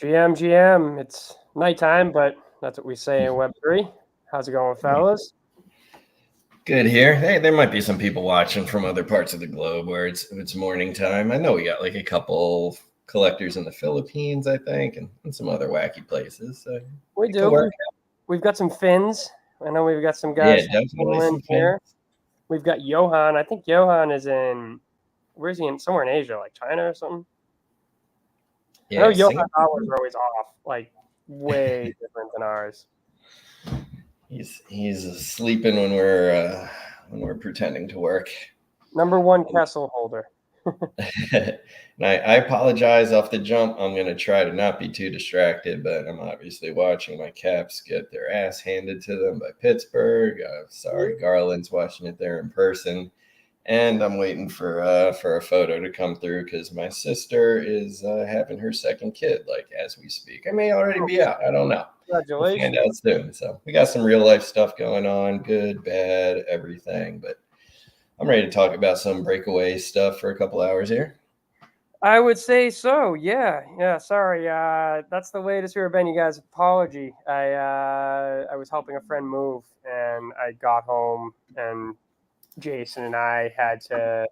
GM, it's nighttime, but that's what we say in Web3. How's it going, fellas? Good here. Hey, there might be some people watching from other parts of the globe where it's morning time. I know we got like a couple collectors in the Philippines, I think, and some other wacky places. So We it could do. work. We've got some Finns. I know we've got some Yeah, guys from definitely Finland some here. fans. We've got Johan. I think Johan is in, where is he in? Somewhere in Asia, like China or something. I know Yeah, Johan Singapore. hours are always off, like way different than ours. He's sleeping when we're pretending to work. Number one Kessel holder. And I apologize off the jump. I'm going to try to not be too distracted, but I'm obviously watching my Caps get their ass handed to them by Pittsburgh. Sorry, Garland's watching it there in person. And I'm waiting for a photo to come through because my sister is having her second kid, like as we speak. I may already be out. I don't know. We'll find Congratulations. out soon. So we got some real life stuff going on, good, bad, everything. But I'm ready to talk about some breakaway stuff for a couple hours here. I would say so. Yeah. Sorry. That's the latest here, Ben. You guys, apology. I was helping a friend move, and I got home, and Jason and I had to,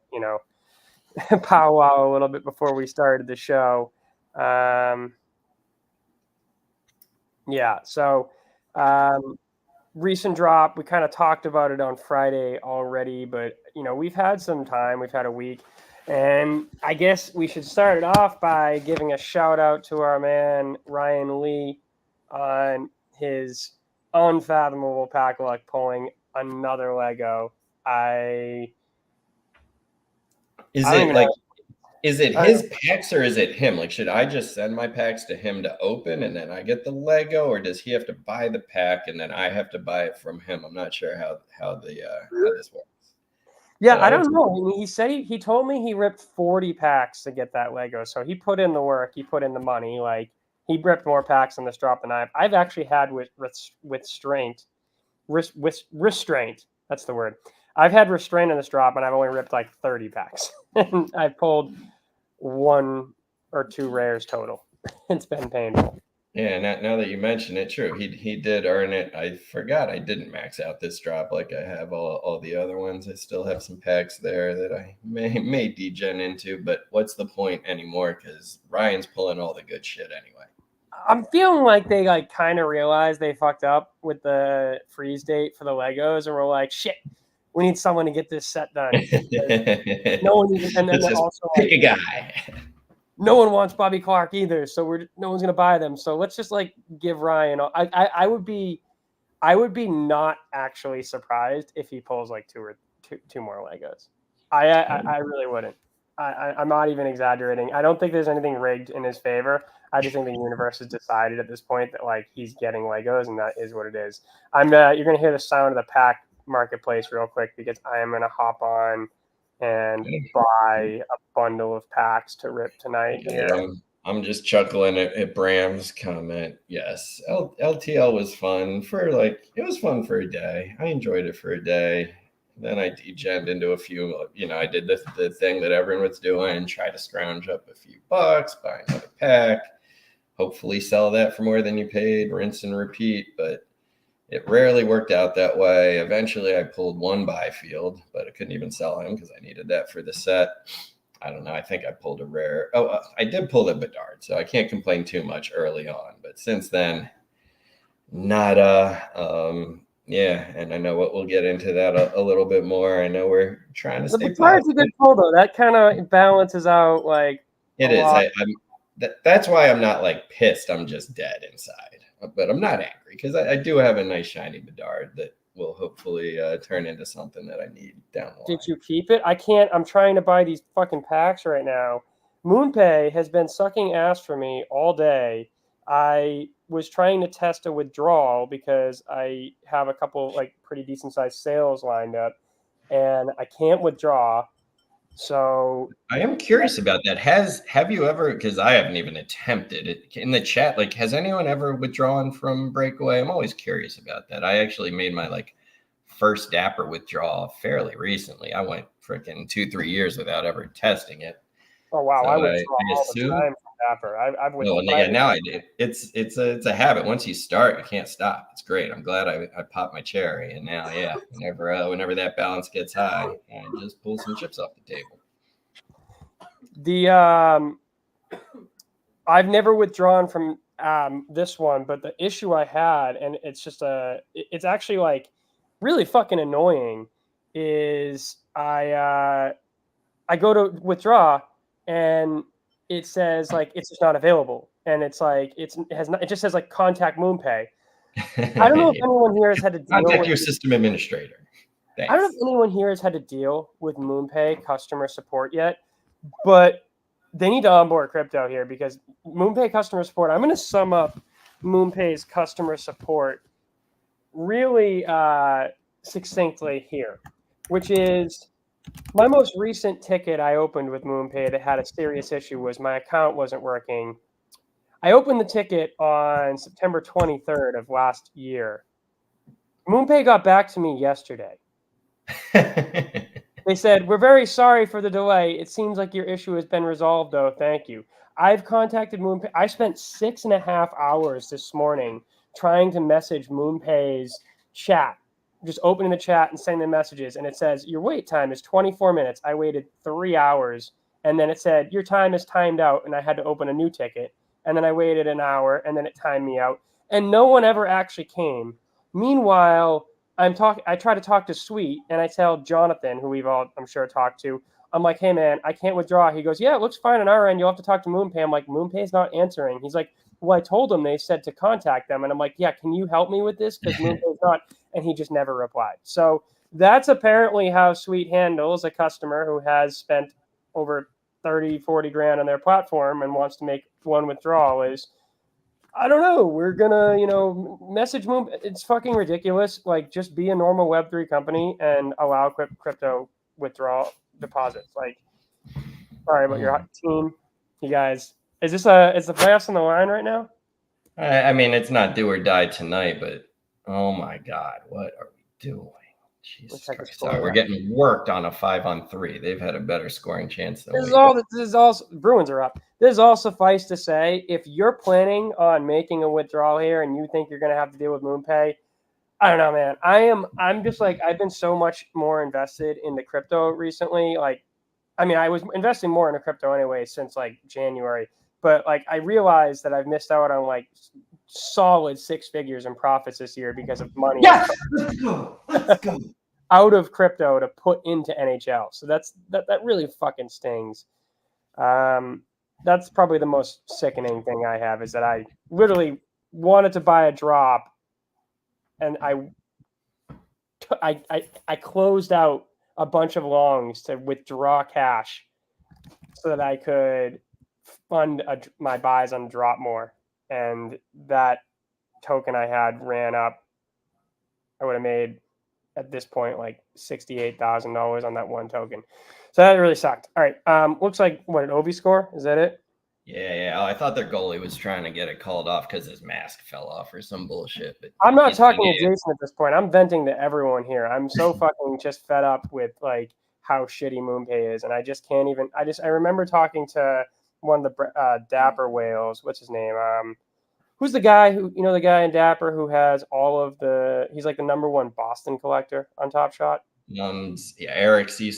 powwow a little bit before we started the show. Yeah. So, recent drop. We kind of talked about it on Friday already, but we've had some time. We've had a week. And I guess we should start it off by giving a shout out to our man Ryan Lee on his unfathomable pack luck pulling another Lego. I Is don't it even like, know. is it I his packs or is it him? Like, should I just send my packs to him to open and then I get the Lego, or does he have to buy the pack and then I have to buy it from him? I'm not sure how this works. Yeah, But I I would. don't know. I mean, he said he told me he ripped 40 packs to get that Lego. So he put in the work, he put in the money. Like he ripped more packs on this drop than I've actually had with restraint. That's the word. I've had restraint in this drop, and I've only ripped like 30 packs, and I've pulled one or two rares total. It's been painful. Yeah, now that you mention it, true. He did earn it. I forgot I didn't max out this drop like I have all the other ones. I still have some packs there that I may degen into, but what's the point anymore? Because Ryan's pulling all the good shit anyway. I'm feeling like they like kind of realized they fucked up with the freeze date for the Legos, and we're like, shit, we need someone to get this set done. No one even, and then Let's just also pick like a guy. no one wants Bobby Clark either, so no one's gonna buy them. So let's just like give Ryan. I would be not actually surprised if he pulls like two more Legos. I really wouldn't. I'm not even exaggerating. I don't think there's anything rigged in his favor. I just think the universe has decided at this point that like he's getting Legos, and that is what it is. You're gonna hear the sound of the pack marketplace real quick because I am gonna hop on and buy a bundle of packs to rip tonight here. Yeah, I'm just chuckling at Bram's comment. Yes, LTL was fun it was fun for a day. I enjoyed it for a day. Then I degened into a few, I did the thing that everyone was doing, try to scrounge up a few bucks, buy another pack, hopefully sell that for more than you paid, rinse and repeat. But it rarely worked out that way. Eventually I pulled one Byfield, but I couldn't even sell him because I needed that for the set. I don't know. I think I pulled a rare. I did pull the Bedard, so I can't complain too much early on. But since then, nada. Yeah, and I know we'll get into that a little bit more. I know we're trying to The stay Bedard's a positive. good pull though. That kind of balances out like a It is. lot. That's why I'm not like pissed. I'm just dead inside, but I'm not angry because I do have a nice shiny Bedard that will hopefully turn into something that I need down the line. Did you keep it? I can't. I'm trying to buy these fucking packs right now. MoonPay has been sucking ass for me all day. I was trying to test a withdrawal because I have a couple like pretty decent sized sales lined up, and I can't withdraw. So I am curious about that. Have you ever? Because I haven't even attempted it in the chat. Like, has anyone ever withdrawn from Breakaway? I'm always curious about that. I actually made my first Dapper withdrawal fairly recently. I went freaking 2-3 years without ever testing it. oh wow, So I I withdraw all the assume time from Dapper. I've with. No, and yeah, now I do. It's a habit. Once you start, you can't stop. It's great. I'm glad I popped my cherry, and now yeah, whenever that balance gets high, I just pull some chips off the table. I've never withdrawn from this one, but the issue I had, and it's actually like really fucking annoying, is I go to withdraw and it says like it's just not available, and it's like it just says like contact MoonPay. I don't know if anyone here has had to deal Contact with your system administrator. Thanks. I don't know if anyone here has had to deal with MoonPay customer support yet, but they need to onboard crypto here because MoonPay customer support. I'm going to sum up MoonPay's customer support really succinctly here, which is my most recent ticket I opened with MoonPay that had a serious issue was my account wasn't working. I opened the ticket on September 23rd of last year. MoonPay got back to me yesterday. They said, "We're very sorry for the delay. It seems like your issue has been resolved, though. Thank you." I've contacted MoonPay. I spent 6.5 hours this morning trying to message MoonPay's chat, just opening the chat and sending them messages. And it says, "Your wait time is 24 minutes. I waited 3 hours. And then it said, "Your time is timed out." And I had to open a new ticket. And then I waited an hour and then it timed me out. And no one ever actually came. Meanwhile, I try to talk to Sweet, and I tell Jonathan, who we've all, I'm sure, talked to. I'm like, "Hey, man, I can't withdraw." He goes, "Yeah, it looks fine on our end. You'll have to talk to MoonPay." I'm like, "MoonPay's not answering." He's like, "Well, I told them they said to contact them." And I'm like, "Yeah, can you help me with this? Because MoonPay's not." And he just never replied. So that's apparently how Sweet handles a customer who has spent over 30, 40 grand on their platform and wants to make one withdrawal is, I don't know. We're gonna, message Moon. It's fucking ridiculous. Like, just be a normal Web3 company and allow crypto withdrawal deposits. Like, sorry about your team, you guys. Is the playoffs on the line right now? I mean, it's not do or die tonight, but oh my God, what are we doing? Jesus Christ! Sorry, we're getting worked on a 5-on-3. They've had a better scoring chance than we. This is all. Bruins are up. This is all suffice to say, if you're planning on making a withdrawal here and you think you're going to have to deal with MoonPay, I don't know, man. I'm just like, I've been so much more invested in the crypto recently. Like, I mean, I was investing more in the crypto anyway since like January, but like I realized that I've missed out on like solid 6 figures in profits this year because of money. Yes, let's go. Out of crypto to put into NHL. So that really fucking stings. That's probably the most sickening thing I have is that I literally wanted to buy a drop, and I closed out a bunch of longs to withdraw cash so that I could fund my buys on drop more, and that token I had ran up. I would have made at this point like $68,000 on that one token. So that really sucked. All right. Looks like what, an Ovi score? Is that it? Yeah. Oh, I thought their goalie was trying to get it called off because his mask fell off or some bullshit. But I'm not talking to Jason at this point. I'm venting to everyone here. I'm so fucking just fed up with like how shitty MoonPay is, and I just can't even. I remember talking to one of the Dapper whales. What's his name? Who's the guy the guy in Dapper who has all of he's like the number one Boston collector on Top Shot? Yeah, Eric C.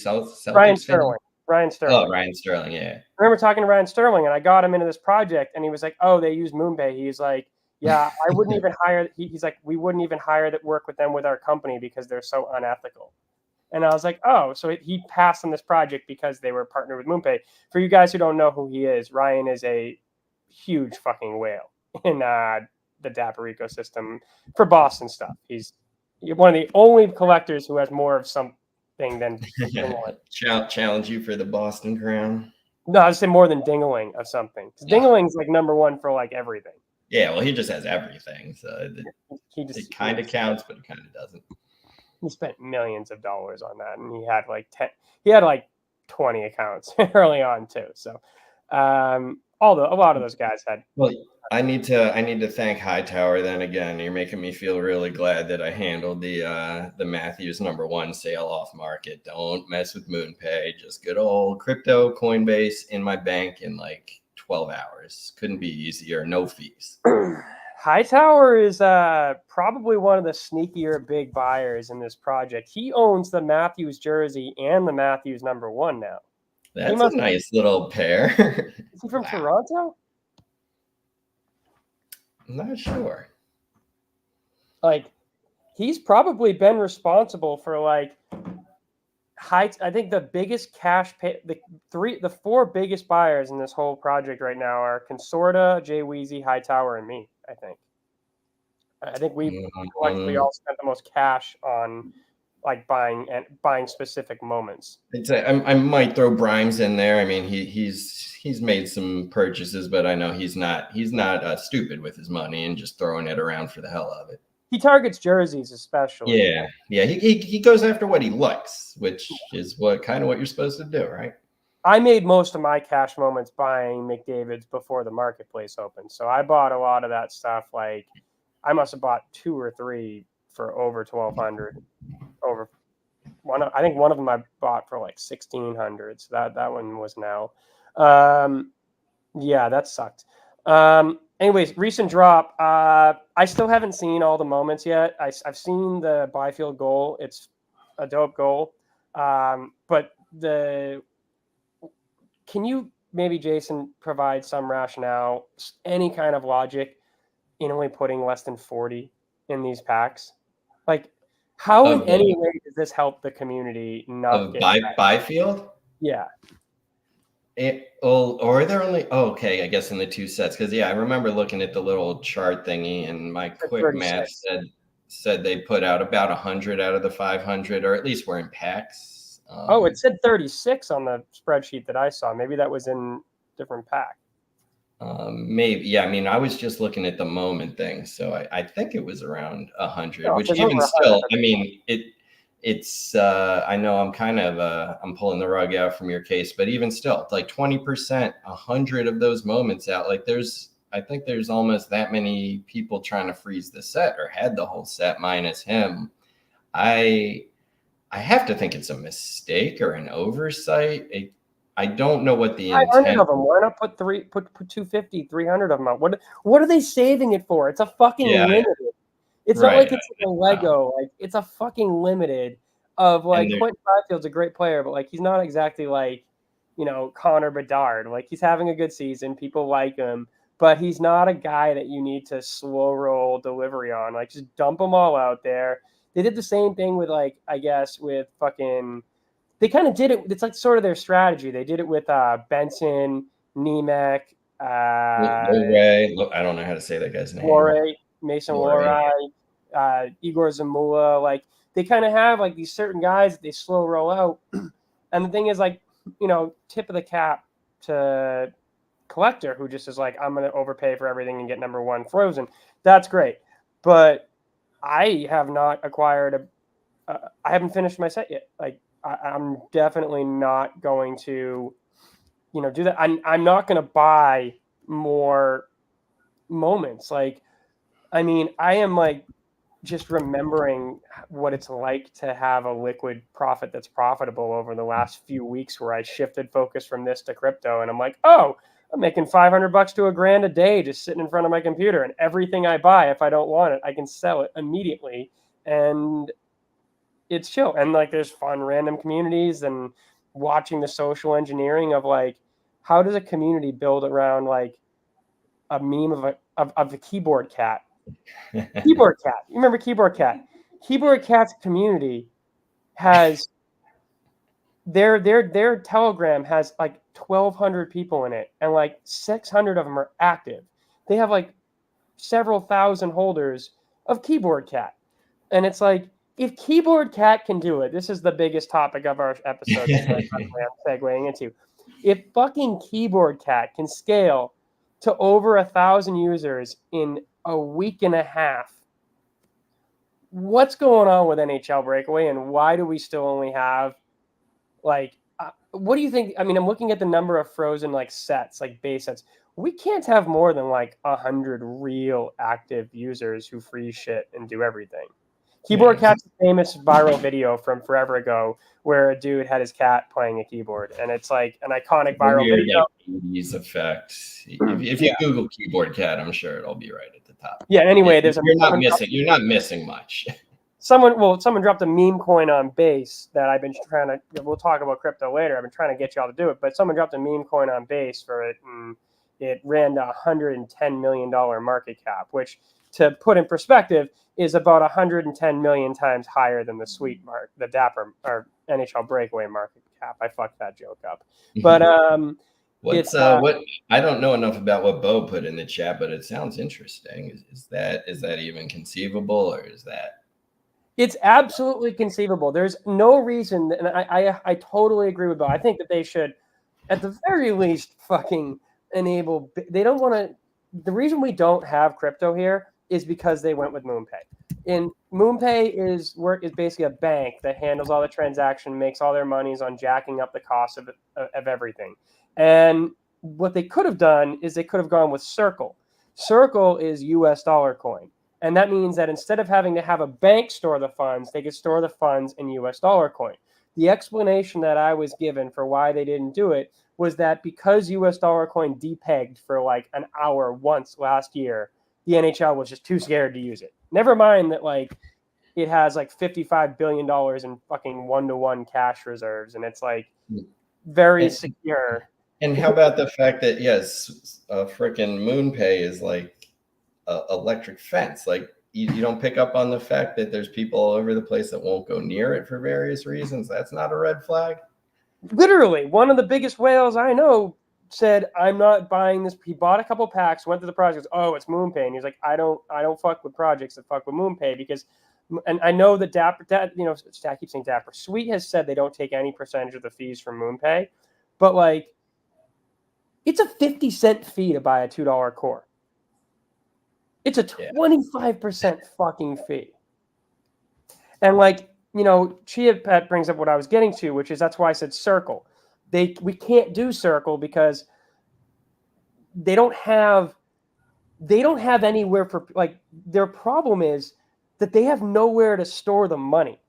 Ryan Sterling. Ryan Sterling. Oh, Ryan Sterling, yeah. I remember talking to Ryan Sterling, and I got him into this project, and he was like, "Oh, they use MoonPay." He's like, "Yeah, I wouldn't even hire." He's like, "We wouldn't even hire that work with them with our company because they're so unethical." And I was like, "Oh, so he passed on this project because they were partnered with MoonPay." For you guys who don't know who he is, Ryan is a huge fucking whale in the Dapper ecosystem for Boston stuff. He's one of the only collectors who has more of something than Dingling. Challenge you for the Boston crown? No, I'd say more than Dingling of something. Dingling's like number one for like everything. Yeah, well, he just has everything, so it kind of counts, but it kind of doesn't. He spent millions of dollars on that, and he had like 20 accounts early on too. So a lot of those guys had. Well, I need to thank Hightower then again. You're making me feel really glad that I handled the Matthews #1 sale off market. Don't mess with MoonPay. Just good old crypto Coinbase in my bank in like 12 hours. Couldn't be easier. No fees. Hightower is probably one of the sneakier big buyers in this project. He owns the Matthews jersey and the Matthews #1 now. That's a nice little pair. Is he from Wow. Toronto? I'm not sure. Like, he's probably been responsible for like I think the biggest cash pay, the four biggest buyers in this whole project right now are Consorta, Jay Weezy, Hightower, and me. I think we collectively all spent the most cash on like buying specific moments. I might throw Brimes in there. I mean, he's made some purchases, but I know he's not stupid with his money and just throwing it around for the hell of it. He targets jerseys especially. Yeah. He goes after what he likes, which is what you're supposed to do, right? I made most of my cash moments buying McDavid's before the marketplace opened, so I bought a lot of that stuff. Like, I must have bought 2 or 3 for over 1,200. Over one, I think one of them I bought for like 1,600. So that one was now. Yeah, that sucked. Anyways, recent drop. I still haven't seen all the moments yet. I've seen the Byfield goal. It's a dope goal. But can you maybe, Jason, provide some rationale, any kind of logic in only putting less than 40 in these packs? Like, how in any way does this help the community not get Byfield? Yeah. Or are there only okay, I guess in the 2 sets, because I remember looking at the little chart thingy, and my quick math said they put out about 100 out of the 500, or at least we're in packs. It said 36 on the spreadsheet that I saw. Maybe that was in different pack. Maybe, I mean, I was just looking at the moment thing, so I think it was around 100, which even still, I mean, it's I know I'm kind of I'm pulling the rug out from your case, but even still, like 20%, 100 of those moments out, like I think there's almost that many people trying to freeze the set or had the whole set minus him. I have to think it's a mistake or an oversight. I don't know what the 500 of them. Why not put 250, 300 of them out? What are they saving it for? It's a fucking limited. It's not like it's a Lego. Like, it's a fucking limited of like Quentin Byfield's a great player, but like he's not exactly like, Connor Bedard. Like, he's having a good season. People like him, but he's not a guy that you need to slow roll delivery on. Like, just dump them all out there. They did the same thing with with fucking. They kind of did it. It's like sort of their strategy. They did it with Benson, Nemec, I don't know how to say that guy's name. Mason Lohrei, Igor Zamula. Like, they kind of have like these certain guys that they slow roll out. And the thing is, like, tip of the cap to Collector, who just is like, I'm going to overpay for everything and get #1 frozen. That's great. But I have not acquired I haven't finished my set yet. Like, I'm definitely not going to, do that. I'm not going to buy more moments. Like, I mean, I am like just remembering what it's like to have a liquid profit that's profitable over the last few weeks, where I shifted focus from this to crypto, and I'm like, oh, I'm making $500 to $1,000 a day just sitting in front of my computer, and everything I buy, if I don't want it, I can sell it immediately, and it's chill. And like, there's fun random communities, and watching the social engineering of like, how does a community build around like a meme of the keyboard cat? Keyboard cat. You remember Keyboard Cat? Keyboard Cat's community has their Telegram has like 1,200 people in it, and like 600 of them are active. They have like several thousand holders of Keyboard Cat, and it's like, if Keyboard Cat can do it, this is the biggest topic of our episode that I'm segueing into. If fucking Keyboard Cat can scale to over 1,000 users in a week and a half, what's going on with NHL Breakaway, and why do we still only have like, what do you think? I mean, I'm looking at the number of frozen like sets, like base sets. We can't have more than like 100 real active users who freeze shit and do everything. Keyboard Yeah. Cat's a famous viral video from forever ago where a dude had his cat playing a keyboard, and it's like an iconic A viral weird video. like 80s effect. If you Yeah. Google keyboard cat, I'm sure it'll be right at the top. Yeah. Anyway, there's You're not missing. You're not missing much. someone dropped a meme coin on base that I've been trying to. We'll talk about crypto later. I've been trying to get y'all to do it, but someone dropped a meme coin on base for it, and it ran to $110 million market cap, which, to put in perspective, is about 110 million times higher than the the Dapper or NHL breakaway market cap. I fucked that joke up, but What's it's what I don't know enough about what Bo put in the chat, but it sounds interesting. Is that even conceivable, or is that? It's absolutely conceivable. There's no reason, and I totally agree with Bo. I think that they should, at the very least, fucking enable. They don't want to. The reason we don't have crypto here is because they went with MoonPay. And MoonPay is basically a bank that handles all the transaction, makes all their monies on jacking up the cost of everything. And what they could have done is they could have gone with Circle. Circle is US dollar coin. And that means that instead of having to have a bank store the funds, they could store the funds in US dollar coin. The explanation that I was given for why they didn't do it was that because US dollar coin depegged for like an hour once last year, the NHL was just too scared to use it. Never mind that like it has like $55 billion in fucking one-to-one cash reserves, and it's like very secure. And how about the fact that yes, freaking MoonPay is like electric fence. Like you don't pick up on the fact that there's people all over the place that won't go near it for various reasons. That's not a red flag. Literally, one of the biggest whales I know said, "I'm not buying this." He bought a couple packs, went to the project. Oh, it's MoonPay, and he's like, "I don't fuck with projects that fuck with MoonPay because." And I know that Dapper, I keep saying Dapper. Sweet has said they don't take any percentage of the fees from MoonPay, but like, it's a 50-cent fee to buy a $2 core. It's a 25% fucking fee. And like, Chia Pet brings up what I was getting to, which is that's why I said Circle. We can't do Circle because they don't have anywhere for, like, their problem is that they have nowhere to store the money.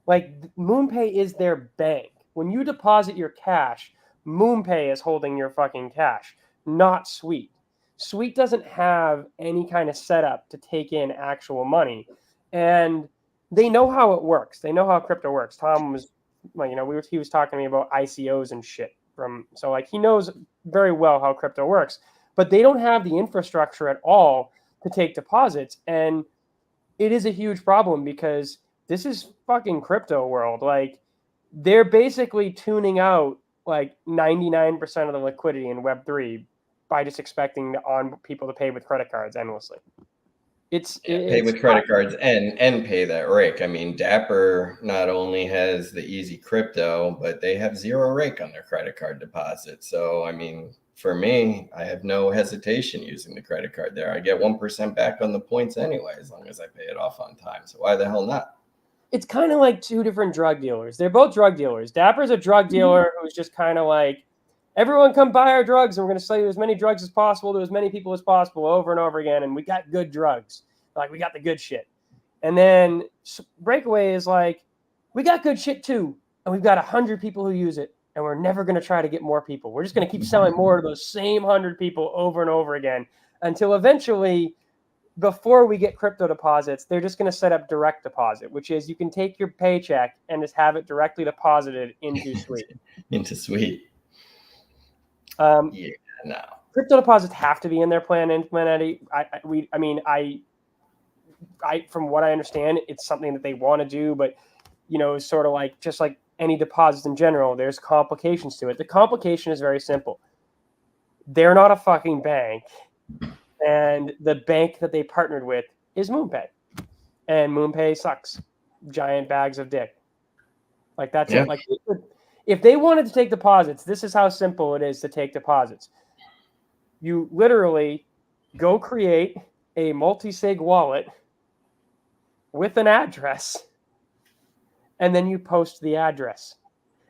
Like, MoonPay is their bank. When you deposit your cash, MoonPay is holding your fucking cash, not Sweet. Sweet doesn't have any kind of setup to take in actual money. And they know how it works. They know how crypto works. Tom was, like, he was talking to me about ICOs and shit. So like, he knows very well how crypto works, but they don't have the infrastructure at all to take deposits. And it is a huge problem because this is fucking crypto world. Like, they're basically tuning out like 99% of the liquidity in Web3 by just expecting people to pay with credit cards endlessly. Pay with credit cards and pay that rake. I mean, Dapper not only has the easy crypto, but they have zero rake on their credit card deposit. So, I mean, for me, I have no hesitation using the credit card there. I get 1% back on the points anyway, as long as I pay it off on time. So why the hell not? It's kind of like two different drug dealers. They're both drug dealers. Dapper's a drug dealer who's just kind of like, everyone come buy our drugs, and we're going to sell you as many drugs as possible to as many people as possible over and over again, and we got good drugs. Like, we got the good shit. And then Breakaway is like, we got good shit too, and we've got 100 people who use it, and we're never going to try to get more people. We're just going to keep selling more to those same 100 people over and over again until eventually, before we get crypto deposits, they're just going to set up direct deposit, which is you can take your paycheck and just have it directly deposited into Sweet. Into Sweet. Yeah, no. Crypto deposits have to be in their plan implemented. From what I understand, it's something that they want to do, but it's sort of like, just like any deposits in general, there's complications to it. The complication is very simple. They're not a fucking bank, and the bank that they partnered with is MoonPay, and MoonPay sucks. Giant bags of dick. Like, that's it. Like, if they wanted to take deposits, this is how simple it is to take deposits. You literally go create a multi-sig wallet with an address, and then you post the address.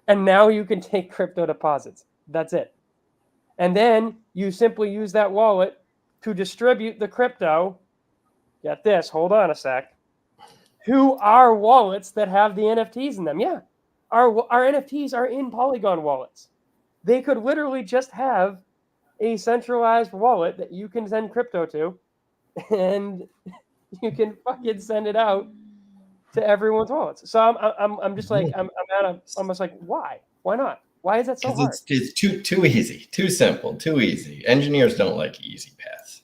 And now you can take crypto deposits. That's it. And then you simply use that wallet to distribute the crypto. Get this, hold on a sec. to our wallets that have the NFTs in them. Yeah, our NFTs are in Polygon wallets. They could literally just have a centralized wallet that you can send crypto to, and you can fucking send it out to everyone's wallets. So I'm just like I'm almost like, why not? Why is that so Because hard? it's too easy, too simple, too easy. Engineers don't like easy paths.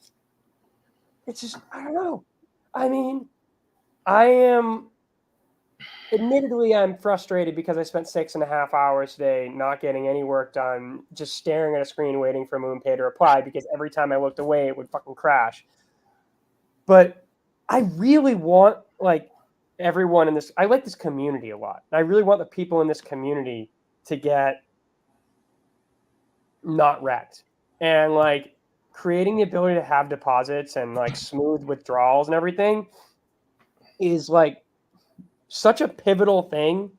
It's just, I don't know. I mean, I am, admittedly, I'm frustrated because I spent 6.5 hours today not getting any work done, just staring at a screen waiting for MoonPay to reply, because every time I looked away, it would fucking crash. But I really want, like, everyone in this, I like this community a lot. I really want the people in this community to get not wrecked. And, like, creating the ability to have deposits and, like, smooth withdrawals and everything is, like, such a pivotal thing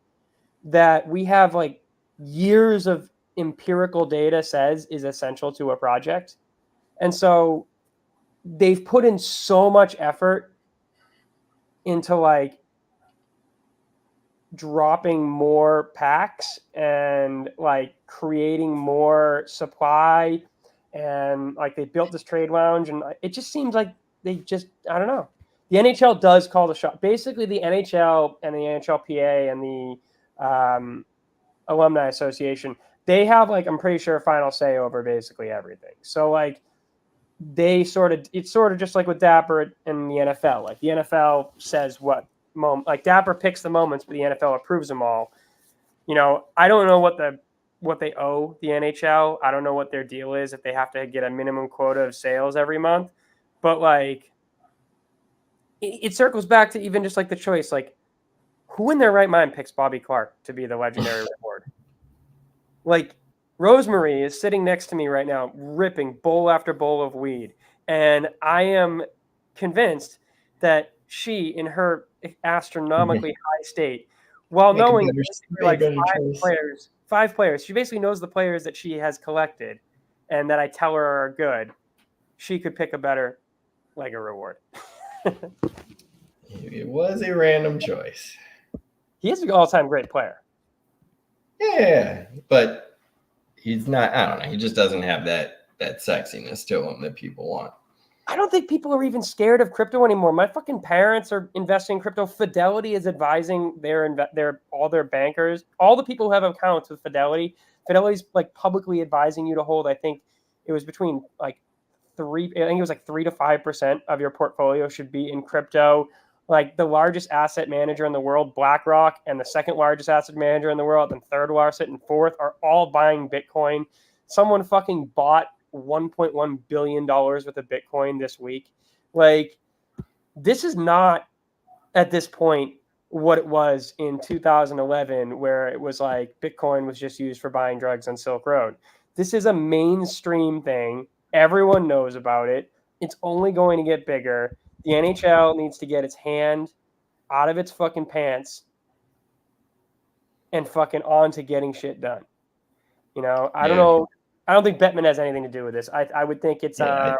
that we have, like, years of empirical data says is essential to a project. And so they've put in so much effort into, like, dropping more packs and, like, creating more supply, and, like, they built this trade lounge, and it just seems like they just, I don't know. The NHL does call the shot. Basically, the NHL and the NHLPA and the Alumni Association, they have, like, I'm pretty sure, final say over basically everything. So, like, it's sort of just like with Dapper and the NFL. Like, the NFL says what like, Dapper picks the moments, but the NFL approves them all. I don't know what they owe the NHL. I don't know what their deal is, if they have to get a minimum quota of sales every month. But, like, it circles back to even just, like, the choice. Like, who in their right mind picks Bobby Clark to be the legendary reward? Like, Rosemary is sitting next to me right now, ripping bowl after bowl of weed. And I am convinced that she, in her astronomically high state, while knowing basically, like, five players, she basically knows the players that she has collected and that I tell her are good, she could pick a better, like, a reward. It was a random choice. He is an all-time great player. Yeah, but he's not. I don't know. He just doesn't have that sexiness to him that people want. I don't think people are even scared of crypto anymore. My fucking parents are investing in crypto. Fidelity is advising all their bankers, all the people who have accounts with Fidelity. Fidelity's, like, publicly advising you to hold. I think it was between, like, 3 to 5% of your portfolio should be in crypto. Like, the largest asset manager in the world, BlackRock, and the second largest asset manager in the world, and third largest and fourth, are all buying Bitcoin. Someone fucking bought $1.1 billion worth of Bitcoin this week. Like, this is not, at this point, what it was in 2011, where it was like Bitcoin was just used for buying drugs on Silk Road. This is a mainstream thing. Everyone knows about it. It's only going to get bigger. The NHL needs to get its hand out of its fucking pants and fucking on to getting shit done. I don't know. I don't think Bettman has anything to do with this. I would think it's. Yeah,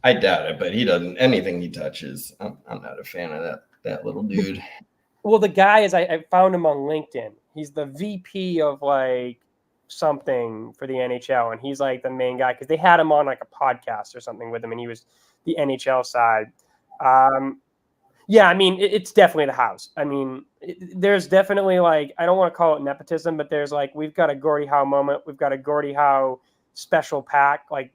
I doubt it, but he doesn't. Anything he touches, I'm not a fan of that little dude. Well, the guy is. I found him on LinkedIn. He's the VP of, like, something for the NHL, and he's, like, the main guy, because they had him on, like, a podcast or something with him, and he was the NHL side. Yeah, I mean, it's definitely the house. I mean, there's definitely, like, I don't want to call it nepotism, but there's, like, we've got a Gordie Howe moment. We've got a Gordie Howe special pack, like,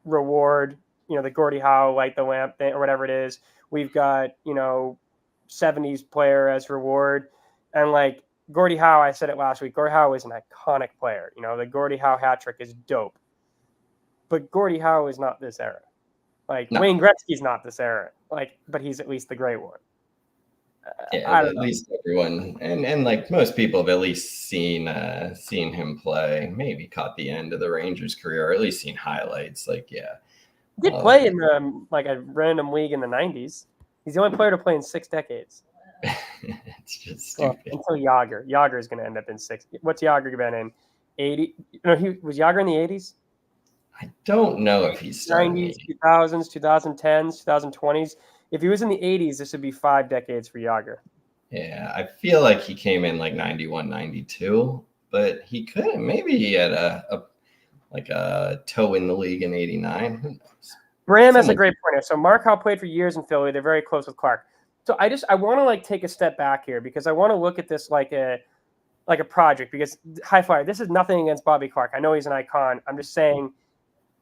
reward, the Gordie Howe, like, the lamp thing or whatever it is. We've got, 70s player as reward. And, like, Gordie Howe, I said it last week, Gordie Howe is an iconic player. The Gordie Howe hat trick is dope. But Gordie Howe is not this era. Like, no. Wayne Gretzky's not this era. Like, but he's at least the great one. Yeah, at least everyone, and like most people have at least seen him play. Maybe caught the end of the Rangers' career, or at least seen highlights. Like, yeah, he did play in like a random league in the '90s. He's the only player to play in 6 decades. It's just stupid. Until Yager. Yager is going to end up in 6. What's Yager been in? 80? No, was Yager in the 80s? I don't know if he's 90s, 2000s, 2010s, 2020s. If he was in the 80s, this would be 5 decades for Yager. Yeah, I feel like he came in like 91, 92, but maybe he had a toe in the league in 89. Who knows? Bram has a Someone, great point here. So Mark Howe played for years in Philly. They're very close with Clark. So I want to like take a step back here because I want to look at this like a project, because High Flyer, this is nothing against Bobby Clark. I know he's an icon. I'm just saying,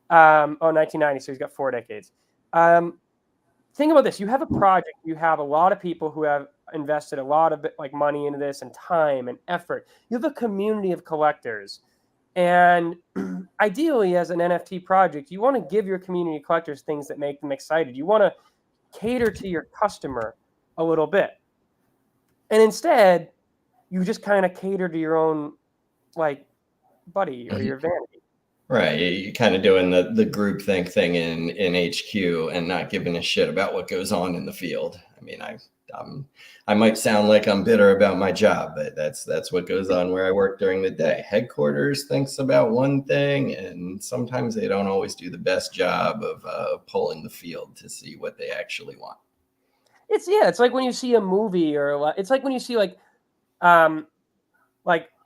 1990, so he's got 4 decades. Think about this. You have a project. You have a lot of people who have invested a lot of like money into this and time and effort. You have a community of collectors. And ideally, as an NFT project, you want to give your community collectors things that make them excited. You want to cater to your customer a little bit. And instead, you just kind of cater to your own like buddy or your vanity. right? You're kind of doing the groupthink thing in HQ and not giving a shit about what goes on in the field. I mean, I might sound like I'm bitter about my job, but that's what goes on where I work during the day. Headquarters thinks about one thing, and sometimes they don't always do the best job of polling the field to see what they actually want. It's like when you see a movie, or it's like when you see like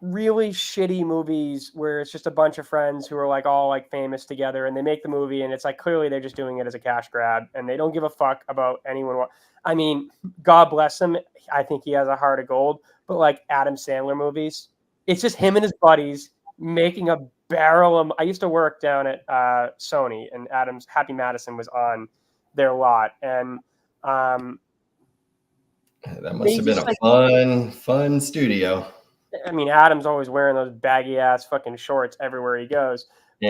really shitty movies where it's just a bunch of friends who are like all like famous together, and they make the movie, and it's like clearly they're just doing it as a cash grab, and they don't give a fuck about anyone. I mean, God bless him. I think he has a heart of gold. But like Adam Sandler movies, it's just him and his buddies making a barrel of. I used to work down at Sony, and Adam's Happy Madison was on their lot, and that must have been a fun studio. I mean, Adam's always wearing those baggy ass fucking shorts everywhere he goes. Yeah.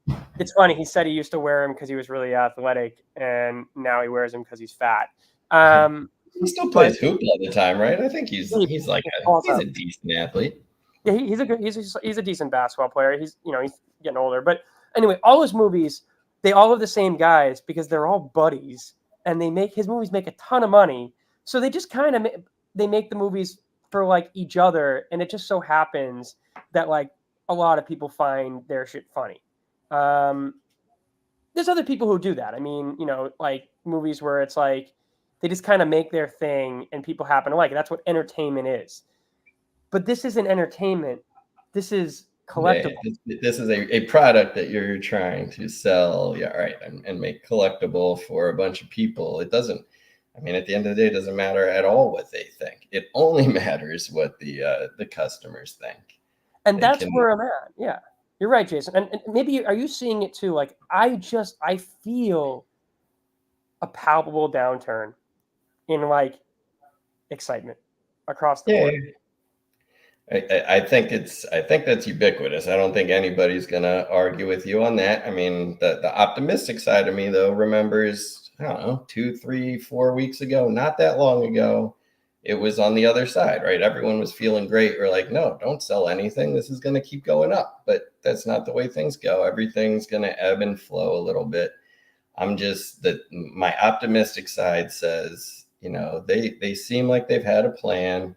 But it's funny. He said he used to wear them because he was really athletic, and now he wears them because he's fat. He still plays hoop all the time, right? I think he's a decent athlete. Yeah, he's a decent basketball player. He's getting older, but anyway, all his movies, they all have the same guys because they're all buddies, and his movies make a ton of money. So they just kind of they make the movies for like each other, and it just so happens that like a lot of people find their shit funny. There's other people who do that. I mean, like movies where it's like they just kind of make their thing and people happen to like it. That's what entertainment is. But this isn't entertainment. This is collectible. Yeah, this is a product that you're trying to sell, yeah, right, and make collectible for a bunch of people. It doesn't. I mean, at the end of the day, it doesn't matter at all what they think. It only matters what the customers think. And that's where I'm at. Yeah, you're right, Jason. And maybe are you seeing it too? Like I feel a palpable downturn in like excitement across the board. I think that's ubiquitous. I don't think anybody's gonna argue with you on that. I mean, the optimistic side of me though remembers, I don't know, 2, 3, 4 weeks ago, not that long ago, it was on the other side, right? Everyone was feeling great. We're like, no, don't sell anything. This is going to keep going up. But that's not the way things go. Everything's going to ebb and flow a little bit. My optimistic side says, they seem like they've had a plan,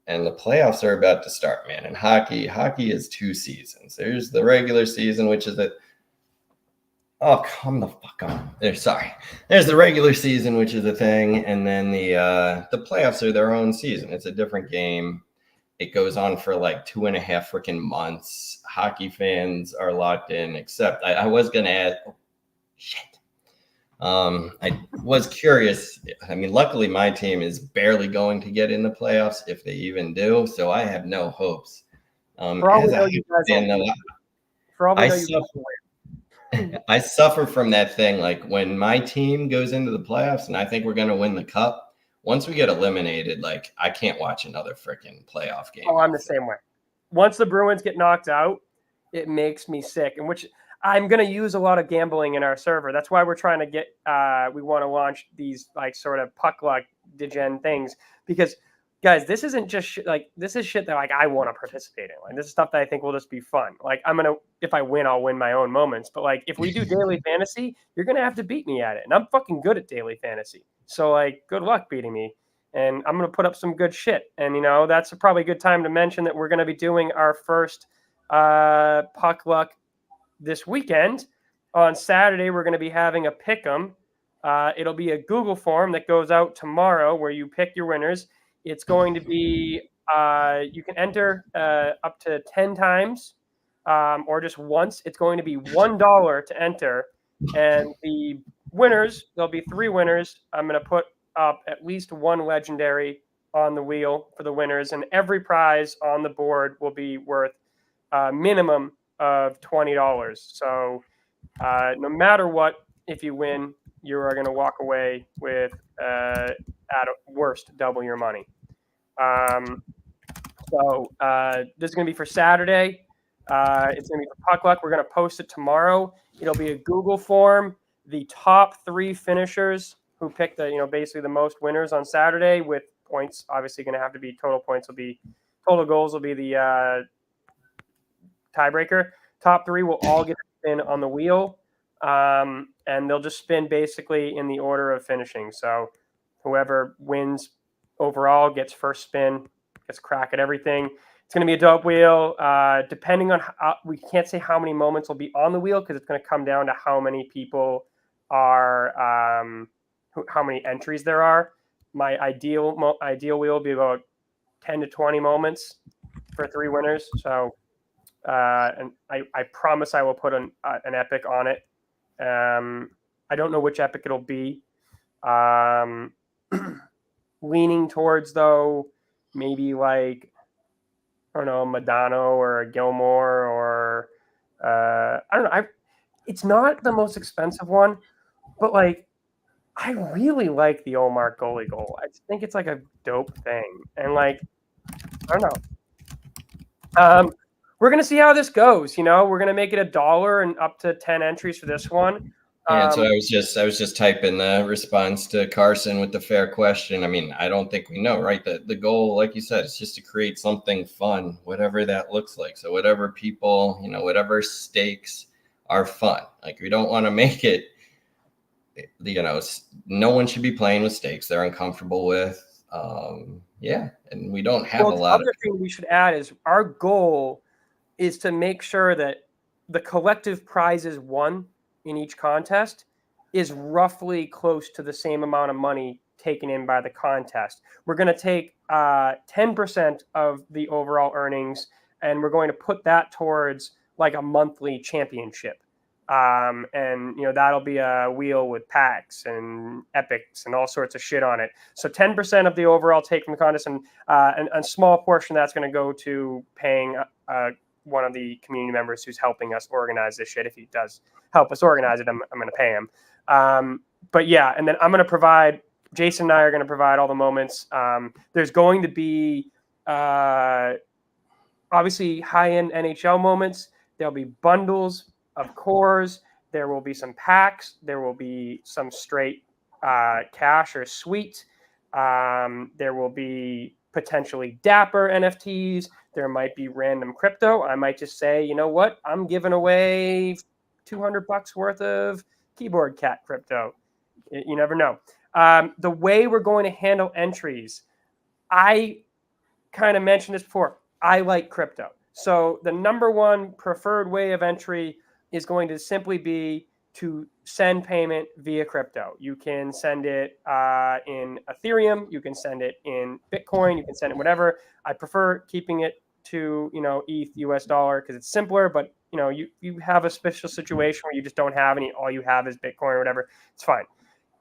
and the playoffs are about to start, man. And hockey is 2 seasons. There's the regular season, which is oh, come the fuck on. Sorry. There's the regular season, which is a thing, and then the playoffs are their own season. It's a different game. It goes on for like 2.5 freaking months. Hockey fans are locked in, except I was going to add, I was curious. I mean, luckily my team is barely going to get in the playoffs, if they even do, so I have no hopes. I suffer from that thing. Like when my team goes into the playoffs and I think we're going to win the cup, once we get eliminated, like I can't watch another freaking playoff game. Oh, I'm the same way. Once the Bruins get knocked out, it makes me sick. And which I'm going to use a lot of gambling in our server. That's why we're trying to get, we want to launch these like sort of puck luck degen things, because guys, this isn't just shit, like this is shit that like I want to participate in. Like this is stuff that I think will just be fun. Like if I win, I'll win my own moments. But like if we do daily fantasy, you're gonna have to beat me at it, and I'm fucking good at daily fantasy. So like, good luck beating me, and I'm gonna put up some good shit. And that's probably a good time to mention that we're gonna be doing our first puck luck this weekend. On Saturday, we're gonna be having a pick'em It'll be a Google form that goes out tomorrow where you pick your winners. It's going to be you can enter up to 10 times or just once. It's going to be $1 to enter, and the winners, there'll be 3 winners. I'm going to put up at least 1 legendary on the wheel for the winners, and every prize on the board will be worth a minimum of $20. So no matter what, if you win, you are going to walk away with at worst double your money. This is going to be for Saturday. It's going to be for Puck Luck. We're going to post it tomorrow. It'll be a Google form. The top 3 finishers who pick the basically the most winners on Saturday with points. Obviously, going to have to be total points. Will be total goals. Will be the tiebreaker. Top 3 will all get a spin on the wheel, and they'll just spin basically in the order of finishing. So whoever wins overall gets first spin, gets a crack at everything. It's going to be a dope wheel. Depending on we can't say how many moments will be on the wheel because it's going to come down to how many people are, how many entries there are. My ideal wheel will be about 10 to 20 moments for 3 winners. So, and I promise I will put an epic on it. I don't know which epic it'll be. Leaning towards though, maybe like I don't know, Madano or a Gilmore or I don't know. It's not the most expensive one, but like I really like the Omar goalie goal. I think it's like a dope thing, and like I don't know. We're gonna see how this goes. We're gonna make it $1 and up to 10 entries for this one. Yeah, so I was just typing the response to Carson with the fair question. I mean, I don't think we know, right? The goal, like you said, is just to create something fun, whatever that looks like. So whatever people, whatever stakes are fun. Like we don't want to make it, no one should be playing with stakes they're uncomfortable with. Yeah, and we don't have a lot. The other thing we should add is our goal is to make sure that the collective prizes won in each contest is roughly close to the same amount of money taken in by the contest. We're going to take 10% of the overall earnings, and we're going to put that towards like a monthly championship. And that'll be a wheel with packs and epics and all sorts of shit on it. So 10% of the overall take from the contest, and a small portion that's going to go to paying one of the community members who's helping us organize this shit. If he does help us organize it, I'm going to pay him. But yeah, and then I'm going to provide, Jason and I are going to provide all the moments. There's going to be obviously high-end NHL moments. There'll be bundles of cores. There will be some packs. There will be some straight cash or sweet. There will be potentially Dapper NFTs. There might be random crypto. I might just say, you know what? I'm giving away $200 worth of keyboard cat crypto. You never know. The way we're going to handle entries, I kind of mentioned this before. I like crypto. So the number one preferred way of entry is going to simply be to send payment via crypto. You can send it in Ethereum. You can send it in Bitcoin. You can send it whatever. I prefer keeping it to ETH, US dollar, because it's simpler. But you have a special situation where you just don't have any. All you have is Bitcoin or whatever. It's fine.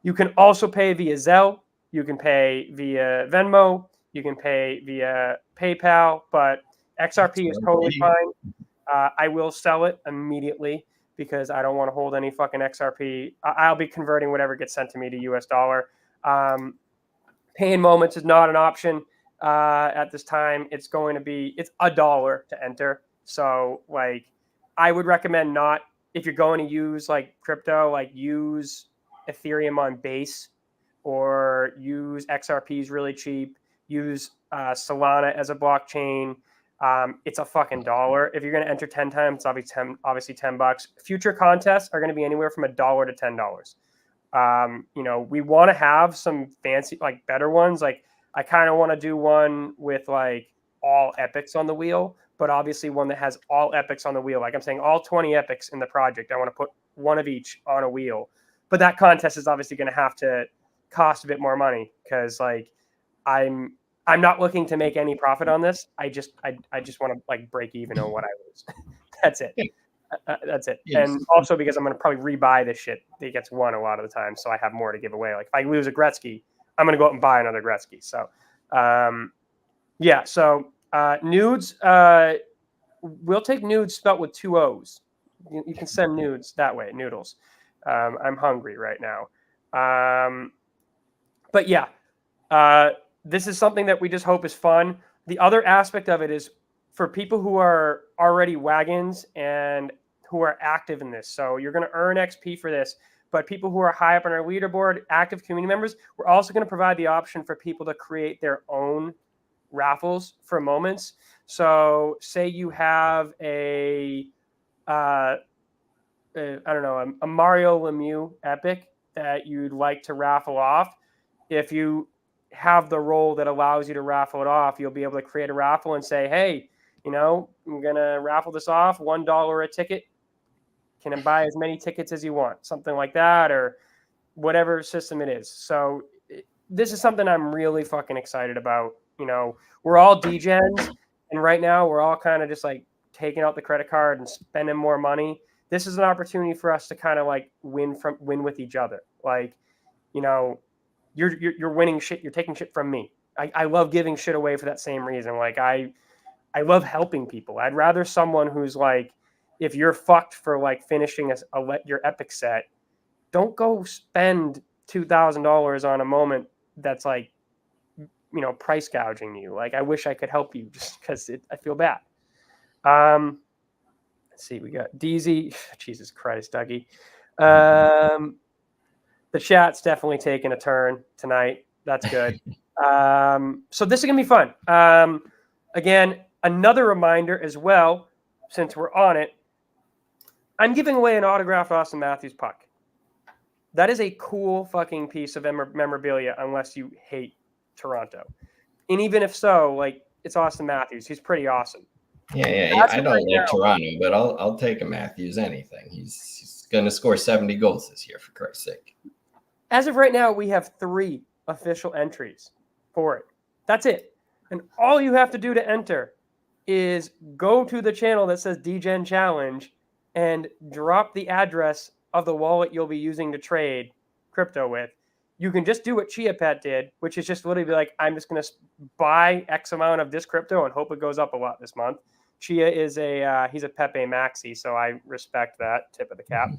You can also pay via Zelle. You can pay via Venmo. You can pay via PayPal. But XRP is totally fine. I will sell it immediately because I don't want to hold any fucking XRP. I'll be converting whatever gets sent to me to US dollar. Paying moments is not an option at this time. It's $1 to enter. So like, I would recommend not, if you're going to use like crypto, like use Ethereum on base or use XRP is really cheap. Use Solana as a blockchain. It's a fucking $1. If you're going to enter 10 times, it's obviously $10. Future contests are going to be anywhere from $1 to $10. We want to have some fancy, like better ones. Like I kind of want to do one with like all epics on the wheel, but obviously one that has all epics on the wheel. Like I'm saying, all 20 epics in the project. I want to put one of each on a wheel. but that contest is obviously going to have to cost a bit more money because like I'm not looking to make any profit on this. I just want to like break even on what I lose. That's it. That's it. Yes. And also because I'm going to probably rebuy this shit that gets won a lot of the time, so I have more to give away. Like if I lose a Gretzky, I'm going to go out and buy another Gretzky. So, yeah. So nudes, we'll take nudes spelt with 2 O's. You can send nudes that way. Noodles. I'm hungry right now. But yeah, this is something that we just hope is fun. The other aspect of it is for people who are already wagons and who are active in this. So you're going to earn XP for this. But people who are high up on our leaderboard, active community members, we're also going to provide the option for people to create their own raffles for moments. So say you have I don't know, a Mario Lemieux epic that you'd like to raffle off. If you have the role that allows you to raffle it off, you'll be able to create a raffle and say, hey, I'm going to raffle this off, $1 a ticket. Can I buy as many tickets as you want? Something like that, or whatever system it is. So this is something I'm really fucking excited about. We're all degens, and right now we're all kind of just like taking out the credit card and spending more money. This is an opportunity for us to kind of like win with each other. Like, you're winning shit. You're taking shit from me. I love giving shit away for that same reason. Like I love helping people. I'd rather someone who's like, if you're fucked for like finishing your epic set, don't go spend $2,000 on a moment that's like, price gouging you. Like, I wish I could help you just because I feel bad. Let's see, we got DZ. Jesus Christ, Dougie. The chat's definitely taking a turn tonight. That's good. So this is gonna be fun. Again, another reminder as well, since we're on it, I'm giving away an autographed Austin Matthews puck. That is a cool fucking piece of memorabilia, unless you hate Toronto. And even if so, like, it's Austin Matthews. He's pretty awesome. Yeah. I don't like Toronto, but I'll take a Matthews anything. He's going to score 70 goals this year, for Christ's sake. As of right now, we have 3 official entries for it. That's it. And all you have to do to enter is go to the channel that says DGen Challenge and drop the address of the wallet you'll be using to trade crypto with. You can just do what Chia Pet did, which is just literally be like, I'm just going to buy X amount of this crypto and hope it goes up a lot this month. Chia is he's a Pepe Maxi, so I respect that. Tip of the cap.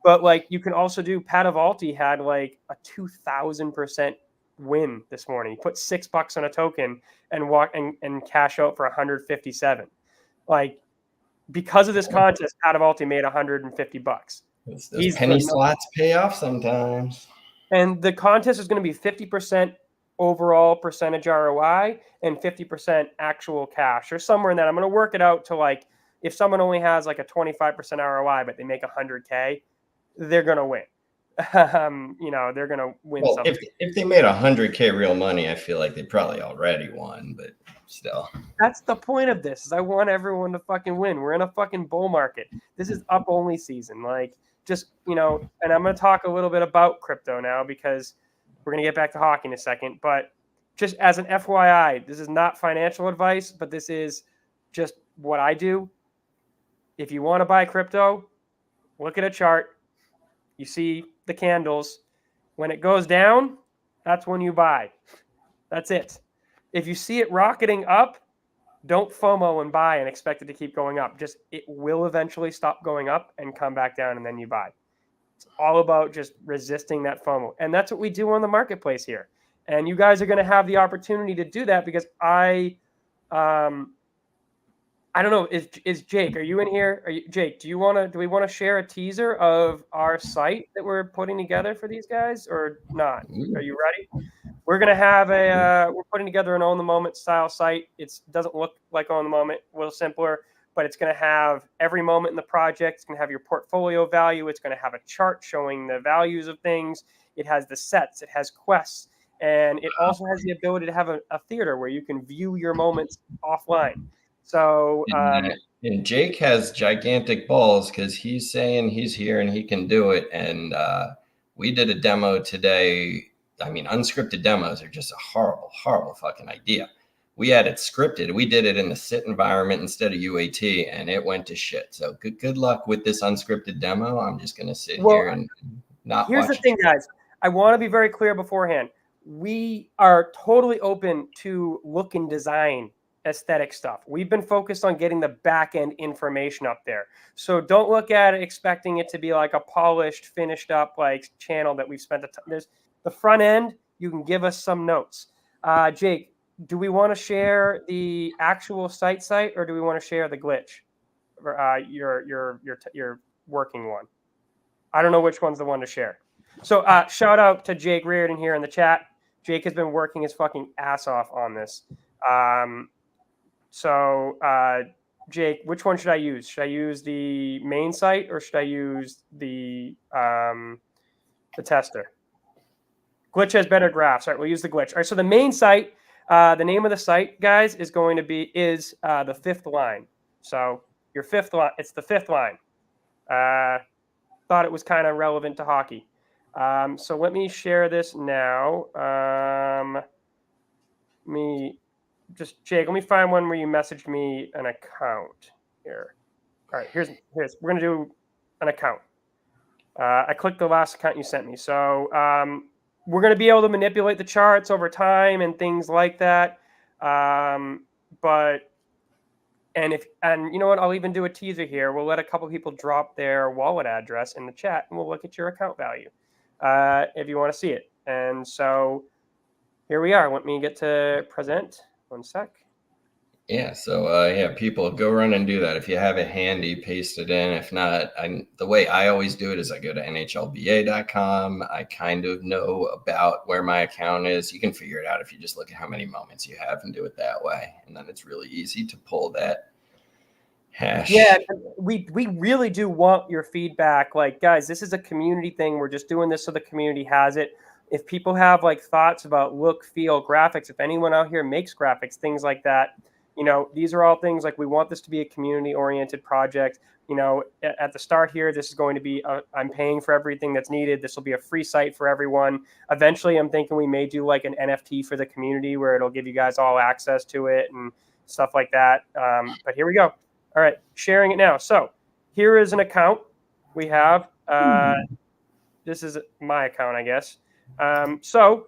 But like, you can also do, Padavalti had like a 2,000% win this morning. He put $6 on a token and cash out for 157. Like, because of this contest, Padavalti made $150. Those penny slots pay off sometimes. And the contest is going to be 50% overall percentage ROI and 50% actual cash, or somewhere in that. I'm going to work it out to like, if someone only has like a 25% ROI, but they make 100K, they're going to win. They're going to win something. If they made 100K real money, I feel like they probably already won, but still. That's the point of this, is I want everyone to fucking win. We're in a fucking bull market. This is up only season. Like, just, and I'm going to talk a little bit about crypto now because we're going to get back to hockey in a second. But just as an FYI, this is not financial advice, but this is just what I do. If you want to buy crypto, look at a chart. You see the candles. When it goes down, that's when you buy. That's it. If you see it rocketing up, don't FOMO and buy and expect it to keep going up. Just, it will eventually stop going up and come back down, and then you buy. It's all about just resisting that FOMO. And that's what we do on the marketplace here. And you guys are going to have the opportunity to do that because I don't know, is Jake, are you in here? Jake, do we want to share a teaser of our site that we're putting together for these guys or not? Are you ready? We're going to have we're putting together an On the Moment style site. It doesn't look like On the Moment, a little simpler, but it's going to have every moment in the project. It's going to have your portfolio value. It's going to have a chart showing the values of things. It has the sets. It has quests. And it also has the ability to have a theater where you can view your moments offline. So, and Jake has gigantic balls because he's saying he's here and he can do it. And we did a demo today. I mean, unscripted demos are just a horrible, horrible fucking idea. We had it scripted. We did it in the sit environment instead of UAT, and it went to shit. So good luck with this unscripted demo. I'm just going to sit here and not here's watch the thing, guys. I want to be very clear beforehand. We are totally open to look and design aesthetic stuff. We've been focused on getting the back end information up there. So don't look at it expecting it to be like a polished, finished up like channel that we've spent there's the front end. You can give us some notes. Jake, do we want to share the actual site, or do we want to share the glitch? Your working one. I don't know which one's the one to share. So shout out to Jake Reardon here in the chat. Jake has been working his fucking ass off on this. Jake, which one should I use? Should I use the main site or should I use the tester? Glitch has better graphs. All right, we'll use the glitch. All right, so the main site, the name of the site, guys, is going to be the fifth line. So your fifth line, it's the fifth line. Thought it was kind of relevant to hockey. So let me share this now. Jake, let me find one where you messaged me an account here. All right, here's we're gonna do an account. I clicked the last account you sent me. So we're gonna be able to manipulate the charts over time and things like that. And you know what? I'll even do a teaser here. We'll let a couple people drop their wallet address in the chat, and we'll look at your account value if you want to see it. And so here we are. Let me get to present. One sec. Yeah. So yeah, people go run and do that. If you have it handy, paste it in. If not, the way I always do it is I go to NHLBA.com. I kind of know about where my account is. You can figure it out if you just look at how many moments you have and do it that way. And then it's really easy to pull that hash. Yeah, we really do want your feedback. Like, guys, this is a community thing. We're just doing this so the community has it. If people have like thoughts about look, feel, graphics, if anyone out here makes graphics, things like that, you know, these are all things like we want this to be a community-oriented project. You know, at the start here, this is going to be, I'm paying for everything that's needed. This will be a free site for everyone. Eventually, I'm thinking we may do like an NFT for the community where it'll give you guys all access to it and stuff like that. But here we go. All right, sharing it now. So here is an account we have. This is my account, I guess. So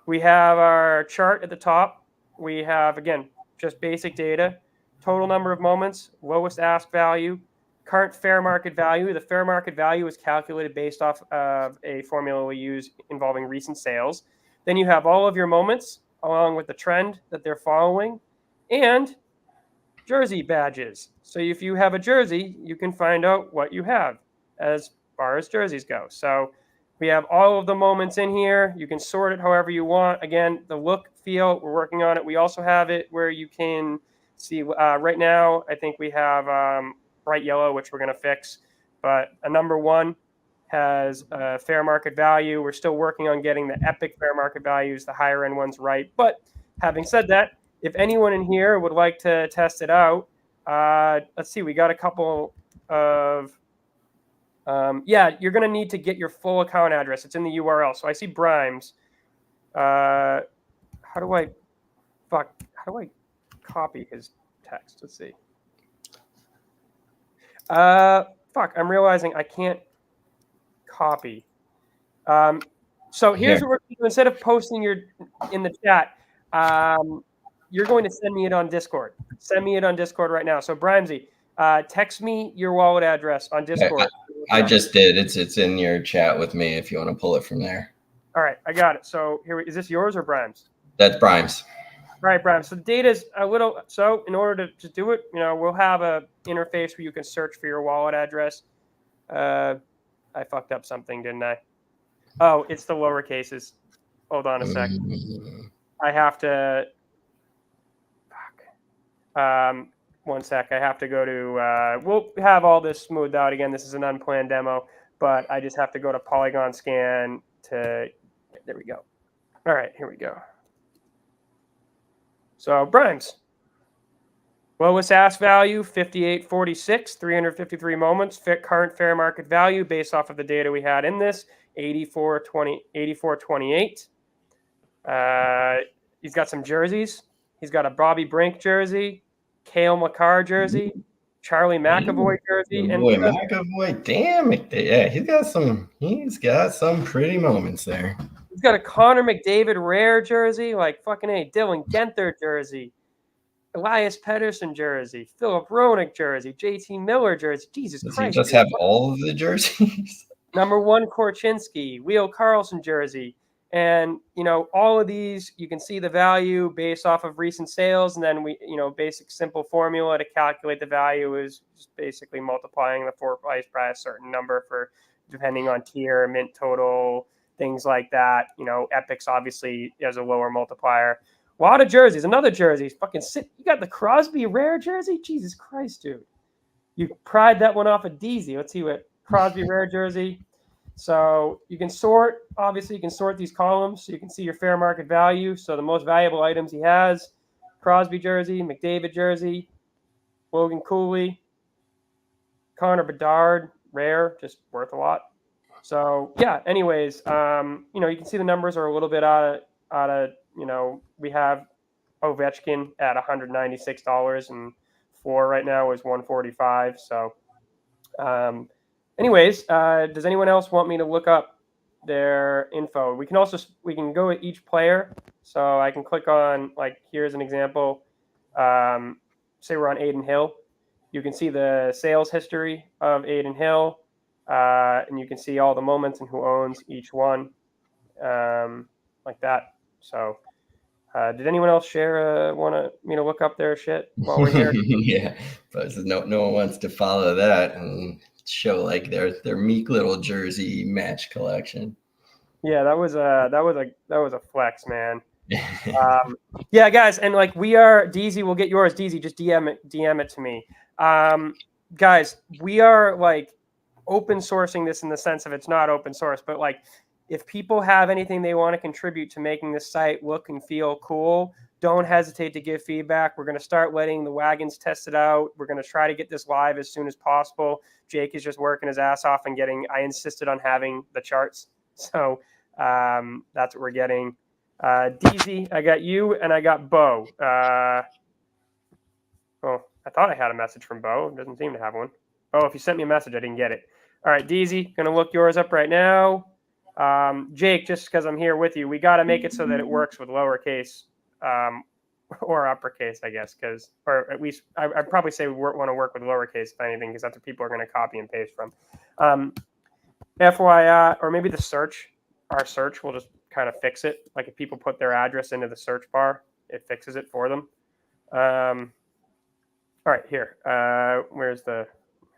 we have our chart at the top. We have, again, just basic data, total number of moments, lowest ask value, current fair market value. The fair market value is calculated based off of a formula we use involving recent sales. Then you have all of your moments along with the trend that they're following and jersey badges. So if you have a jersey, you can find out what you have as far as jerseys go. So we have all of the moments in here. You can sort it however you want. Again, the look, feel, we're working on it. We also have it where you can see right now, I think we have bright yellow, which we're going to fix. But a number one has a fair market value. We're still working on getting the epic fair market values, the higher end ones right. But having said that, if anyone in here would like to test it out, let's see, we got a couple of, yeah, you're going to need to get your full account address. It's in the URL. So I see Brimes. How do I copy his text? Let's see. I'm realizing I can't copy. So here's what we're going to do. Instead of posting in the chat, you're going to send me it on Discord. Send me it on Discord right now. So Brimesy, text me your wallet address on Discord. I just did. It's in your chat with me if you want to pull it from there. All right, I got it. So here, is this yours or Brimes? That's Brimes. All right, Brimes. So the data is a little. So in order to do it, you know, we'll have a interface where you can search for your wallet address. I fucked up something, didn't I? Oh, it's the lower cases. Hold on a sec. I have to. One sec. I have to go to. We'll have all this smoothed out again. This is an unplanned demo, but I just have to go to Polygon Scan to. There we go. All right, here we go. So Brimes. Lowest ask value 58.46, 353 moments. Current fair market value based off of the data we had in this 84-28. He's got some jerseys. He's got a Bobby Brink jersey, Cale Makar jersey, Charlie McAvoy jersey, Your and boy McAvoy, damn it. Yeah, he's got some pretty moments there. he's got a Connor McDavid rare jersey, like fucking A, Dylan Genther jersey, Elias Pettersson jersey, Philip Roenick jersey, JT Miller jersey. Jesus Does he Christ. just Dude. have all of the jerseys? Number 1 Korchinski, Wheel Carlson jersey. And, all of these, you can see the value based off of recent sales. And then basic simple formula to calculate the value is just basically multiplying the floor price by a certain number for depending on tier, mint total, things like that. Epic's obviously has a lower multiplier. A lot of jerseys. Another jersey. Fucking sick. You got the Crosby rare jersey? Jesus Christ, dude. You pried that one off of DZ. Let's see what Crosby rare jersey. So you can sort, obviously you can sort these columns so you can see your fair market value. So the most valuable items he has, Crosby jersey, McDavid jersey, Logan Cooley, Connor Bedard, rare, just worth a lot. So yeah, anyways, you can see the numbers are a little bit out of, we have Ovechkin at $196 and floor right now is $145. So anyways, does anyone else want me to look up their info? We can go at each player. So I can click on, like, here's an example. Say we're on Aiden Hill. You can see the sales history of Aiden Hill, and you can see all the moments and who owns each one, like that. So did anyone else share want me to look up their shit while we're here? Yeah, but no one wants to follow that and show like their meek little jersey match collection. Yeah, that was a flex, man. Yeah, guys, and like we are DZ, we'll get yours. DZ, just DM it to me. Guys, we are like open sourcing this in the sense of it's not open source, but like if people have anything they want to contribute to making this site look and feel cool, don't hesitate to give feedback. We're going to start letting the wagons test it out. We're going to try to get this live as soon as possible. Jake is just working his ass off and I insisted on having the charts. So that's what we're getting. DZ, I got you and I got Bo. I thought I had a message from Bo. It doesn't seem to have one. Oh, if you sent me a message, I didn't get it. All right, DZ, going to look yours up right now. Jake, just because I'm here with you, we got to make it so that it works with lowercase or uppercase, I guess, or at least I'd probably say we want to work with lowercase, if anything, because that's what people are going to copy and paste from. FYI, or maybe our search will just kind of fix it. Like if people put their address into the search bar, it fixes it for them. All right, here. Here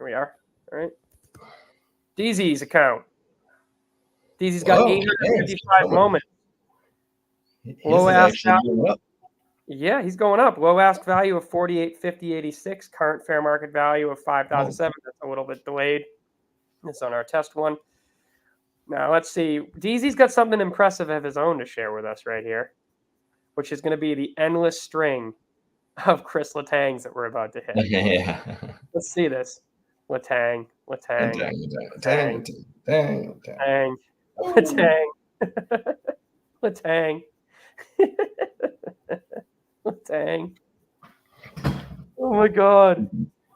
we are. All right. DZ's account. DZ's got 855 moments. Low ask value. Yeah, he's going up. Low ask value of 48.50.86. Current fair market value of 5,007. That's a little bit delayed. It's on our test one. Now let's see. DZ's got something impressive of his own to share with us right here, which is going to be the endless string of Chris Letang's that we're about to hit. Yeah. Let's see this. Letang. Letang. Oh my God.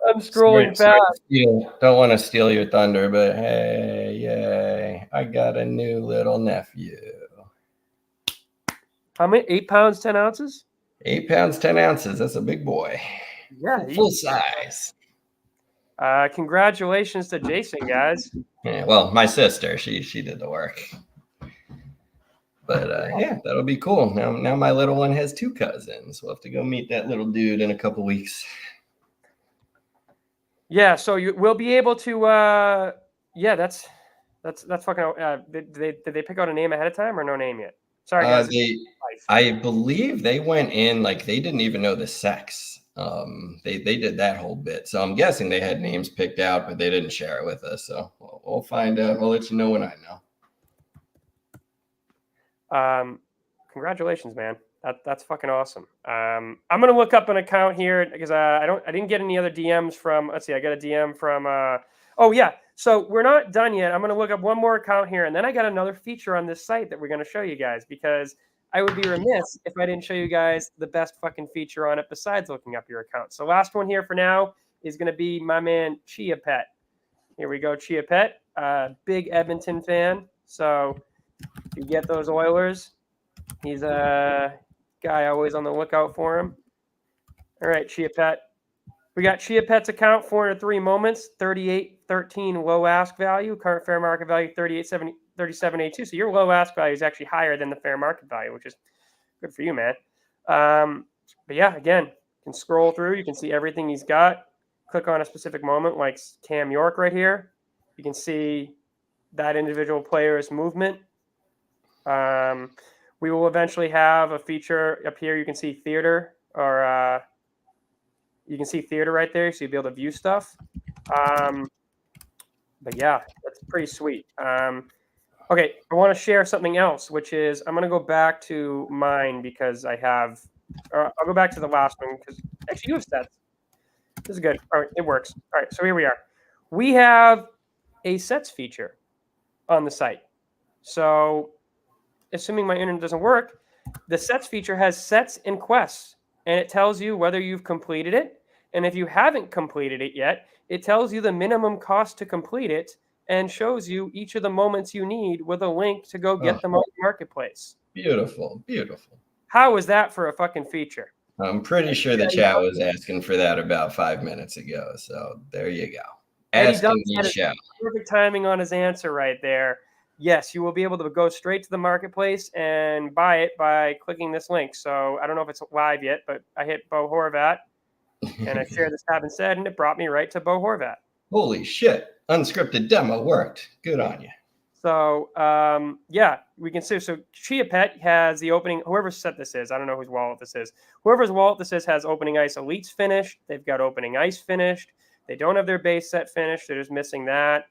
I'm scrolling fast. Don't want to steal your thunder, but hey, yay. I got a new little nephew. How many? 8 pounds, 10 ounces? 8 pounds, 10 ounces. That's a big boy. Yeah. Full size. Congratulations to Jason, guys. Yeah, well, my sister, she did the work. But yeah, that'll be cool. Now my little one has 2 cousins. We'll have to go meet that little dude in a couple weeks. Yeah, so you will be able to. Yeah, that's fucking. Did they pick out a name ahead of time or no name yet? Sorry, guys. I believe they went in like they didn't even know the sex. They did that whole bit. So I'm guessing they had names picked out, but they didn't share it with us. So we'll find out. I'll let you know when I know. Congratulations, man. That's fucking awesome. I'm gonna look up an account here because I didn't get any other DMs from. Let's see, I got a DM from. Oh yeah, So we're not done yet. I'm going to look up one more account here, and then I got another feature on this site that we're going to show you guys, because I would be remiss if I didn't show you guys the best fucking feature on it besides looking up your account. So last one here for now is going to be my man Chia Pet. Here we go, Chia Pet, big Edmonton fan. So if you get those Oilers, he's a guy always on the lookout for him. All right, Chia Pet. We got Chia Pet's account, 403 moments, 38.13 low ask value, current fair market value 37.82. So your low ask value is actually higher than the fair market value, which is good for you, man. But yeah, again, you can scroll through, you can see everything he's got. Click on a specific moment, like Cam York right here. You can see that individual player's movement. We will eventually have a feature up here. You can see theater, or you can see theater right there, so you'll be able to view stuff. But yeah, that's pretty sweet. Okay, I want to share something else, which is I'm going to go back to mine because I have. I'll go back to the last one because actually you have sets. This is good. All right, it works. All right, so here we are. We have a sets feature on the site. So, assuming my internet doesn't work, the sets feature has sets and quests, and it tells you whether you've completed it. And if you haven't completed it yet, it tells you the minimum cost to complete it and shows you each of the moments you need with a link to go get them on the marketplace. Beautiful, beautiful. How is that for a fucking feature? I'm pretty sure the chat was asking for that about 5 minutes ago. So there you go. Asking the chat. Perfect timing on his answer right there. Yes, you will be able to go straight to the marketplace and buy it by clicking this link. So I don't know if it's live yet, but I hit Bo Horvat and I shared this tab instead, and it brought me right to Bo Horvat. Holy shit. Unscripted demo worked. Good on you. So, yeah, we can see. So Chia Pet has the opening, whoever set this is, I don't know whose wallet this is. Whoever's wallet this is has opening ice elites finished. They've got opening ice finished. They don't have their base set finished. They're just missing that.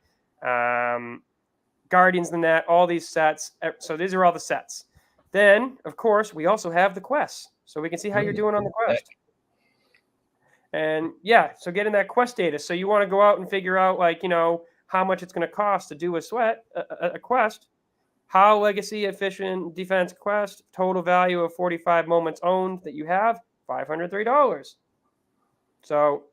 Guardians in that, all these sets. So these are all the sets. Then, of course, we also have the quests. So we can see how you're doing on the quest. And yeah, so getting that quest data. So you want to go out and figure out, like, you know, how much it's going to cost to do a quest. How legacy efficient defense quest, total value of 45 moments owned that you have, $503. So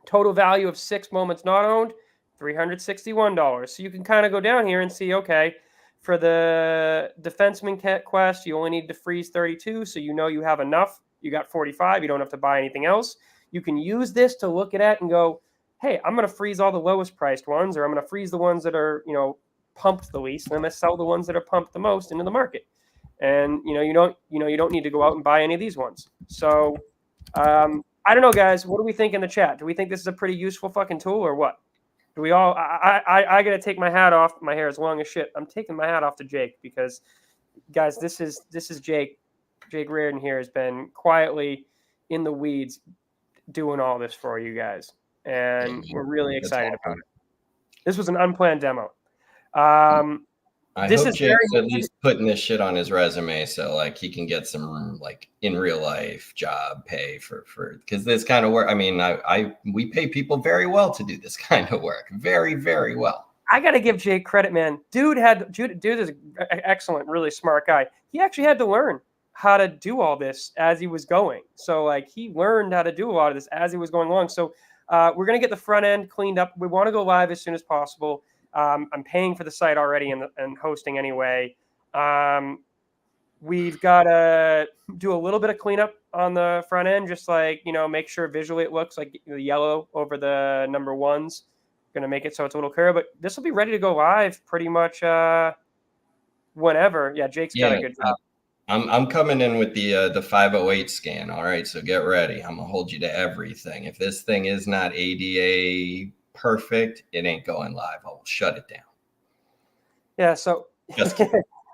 total value of 6 moments not owned, $361. So you can kind of go down here and see, okay, for the defenseman quest, you only need to freeze 32, so you know you have enough. You got 45. You don't have to buy anything else. You can use this to look at it and go, hey, I'm going to freeze all the lowest priced ones, or I'm going to freeze the ones that are, you know, pumped the least, and I'm going to sell the ones that are pumped the most into the market. And you don't need to go out and buy any of these ones. So I don't know, guys. What do we think in the chat? Do we think this is a pretty useful fucking tool, or what? Do we all? I got to take my hat off. My hair is long as shit. I'm taking my hat off to Jake because, guys, this is Jake. Jake Reardon here has been quietly in the weeds doing all this for you guys, and we're really excited about it. This was an unplanned demo. I hope Jake's at least putting this shit on his resume so like he can get some like in real life job pay for because this kind of work. I mean, we pay people very well to do this kind of work, very, very well. I got to give Jake credit, man. Dude is an excellent, really smart guy. He actually had to learn how to do all this as he was going. So like he learned how to do a lot of this as he was going along. So we're going to get the front end cleaned up. We want to go live as soon as possible. I'm paying for the site already and hosting anyway. We've got to do a little bit of cleanup on the front end, just like, you know, make sure visually it looks like the yellow over the number ones. Going to make it so it's a little clearer, but this will be ready to go live pretty much whenever. Yeah, Jake's got a good job. I'm coming in with the 508 scan. All right, so get ready. I'm gonna hold you to everything. If this thing is not ADA perfect, it ain't going live. I'll shut it down. Yeah, so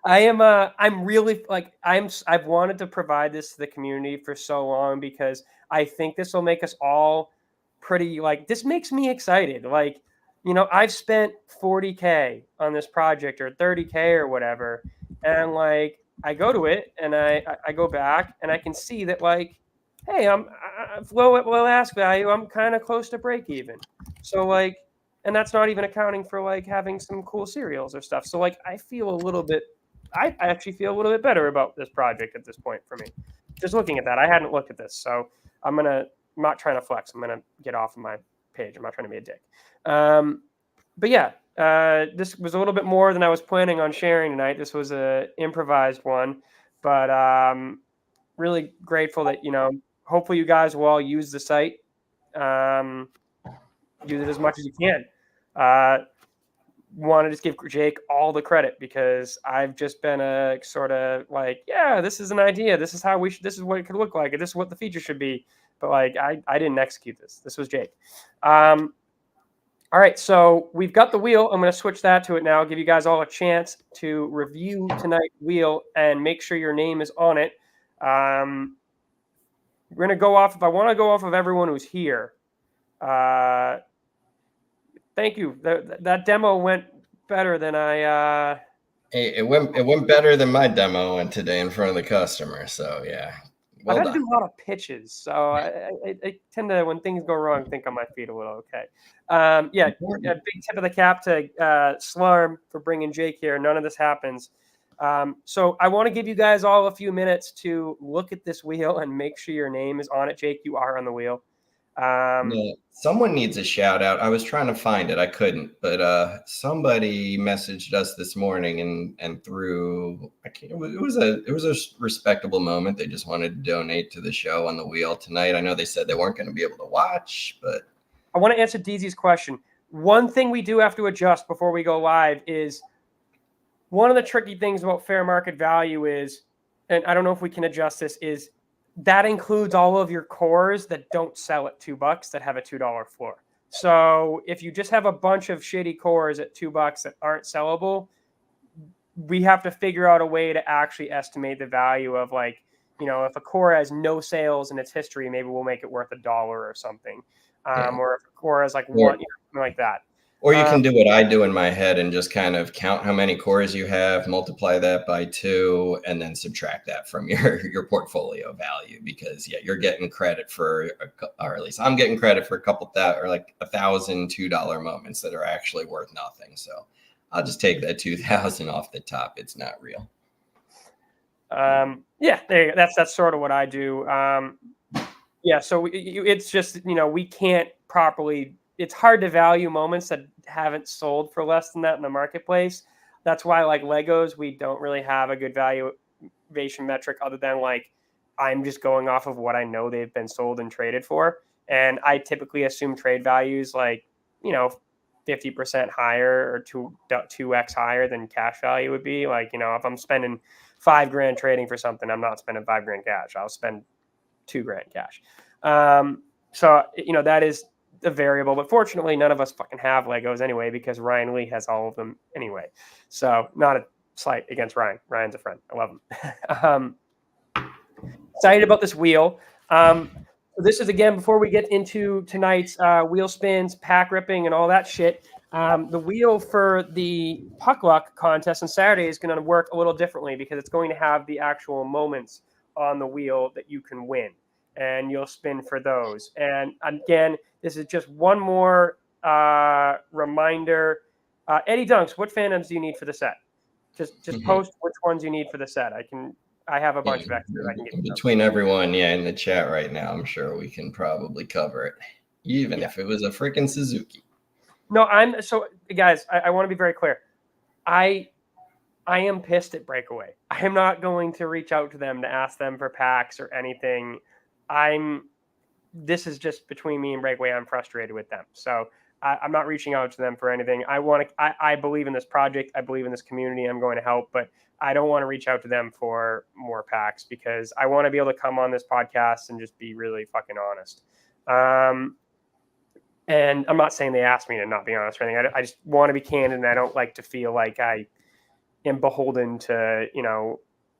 I'm really like I've wanted to provide this to the community for so long because I think this will make us all pretty, like, this makes me excited. Like, you know, I've spent $40K on this project or $30K or whatever, and like I go to it and I go back and I can see that, like, hey, I'm low ask value. I'm kind of close to break even. So like, and that's not even accounting for like having some cool cereals or stuff. So like I actually feel a little bit better about this project at this point for me. Just looking at that, I hadn't looked at this, so I'm not trying to flex. I'm gonna get off of my page. I'm not trying to be a dick. But yeah, this was a little bit more than I was planning on sharing tonight. This was a improvised one, but really grateful that hopefully you guys will all use the site. Use it as much as you can. Want to just give Jake all the credit because I've just been a sort of like, yeah, this is an idea. This is how this is what it could look like. And this is what the feature should be. But like, I didn't execute this. This was Jake. All right, so we've got the wheel. I'm going to switch that to it now. I'll give you guys all a chance to review tonight's wheel and make sure your name is on it. We're going to go off. If I want to go off of everyone who's here. Thank you. That demo went better than I. Hey, it went better than my demo went today in front of the customer. So yeah, I've had to do a lot of pitches, so I tend to, when things go wrong, think on my feet a little. Okay. Yeah, a big tip of the cap to Slarm for bringing Jake here. None of this happens. So I want to give you guys all a few minutes to look at this wheel and make sure your name is on it. Jake, you are on the wheel. Yeah, someone needs a shout out. I was trying to find it, I couldn't, but somebody messaged us this morning and through it was a respectable moment. They just wanted to donate to the show on the wheel tonight. I know they said they weren't going to be able to watch, but I want to answer DZ's question. One thing we do have to adjust before we go live is one of the tricky things about fair market value is, and I don't know if we can adjust this, is that includes all of your cores that don't sell at $2 that have a $2 floor. So if you just have a bunch of shitty cores at $2 that aren't sellable, we have to figure out a way to actually estimate the value of, like, if a core has no sales in its history, maybe we'll make it worth $1 or something. Or if a core has like one, something like that. Or you can do what I do in my head and just kind of count how many cores you have, multiply that by 2, and then subtract that from your portfolio value. Because yeah, you're getting credit for, or at least I'm getting credit for a couple that or like 1,000 $2 moments that are actually worth nothing. So I'll just take that 2,000 off the top. It's not real. Yeah, there you go. That's sort of what I do. Yeah, so it's just we can't properly. It's hard to value moments that haven't sold for less than that in the marketplace. That's why, like Legos, we don't really have a good valuation metric other than like I'm just going off of what I know they've been sold and traded for. And I typically assume trade values like 50% higher or 2x higher than cash value would be. Like, if I'm spending $5,000 trading for something, I'm not spending $5,000 cash. I'll spend $2,000 cash. So that is a variable, but fortunately none of us fucking have Legos anyway because Ryan Lee has all of them anyway. So not a slight against Ryan. Ryan's a friend. I love him. Excited about this wheel. This is, again, before we get into tonight's wheel spins, pack ripping, and all that shit. The wheel for the Puck Luck contest on Saturday is going to work a little differently because it's going to have the actual moments on the wheel that you can win, and you'll spin for those. And again, this is just one more reminder. Eddie Dunks, what fandoms do you need for the set? Just post which ones you need for the set. I have a bunch of extras I can get between everyone, in the chat right now. I'm sure we can probably cover it, even if it was a freaking Suzuki. No, guys, I want to be very clear. I am pissed at Breakaway. I am not going to reach out to them to ask them for packs or anything. This is just between me and Breakaway. I'm frustrated with them. So I'm not reaching out to them for anything. I believe in this project. I believe in this community. I'm going to help, but I don't want to reach out to them for more packs because I want to be able to come on this podcast and just be really fucking honest. And I'm not saying they asked me to not be honest or anything. I just want to be candid, and I don't like to feel like I am beholden to,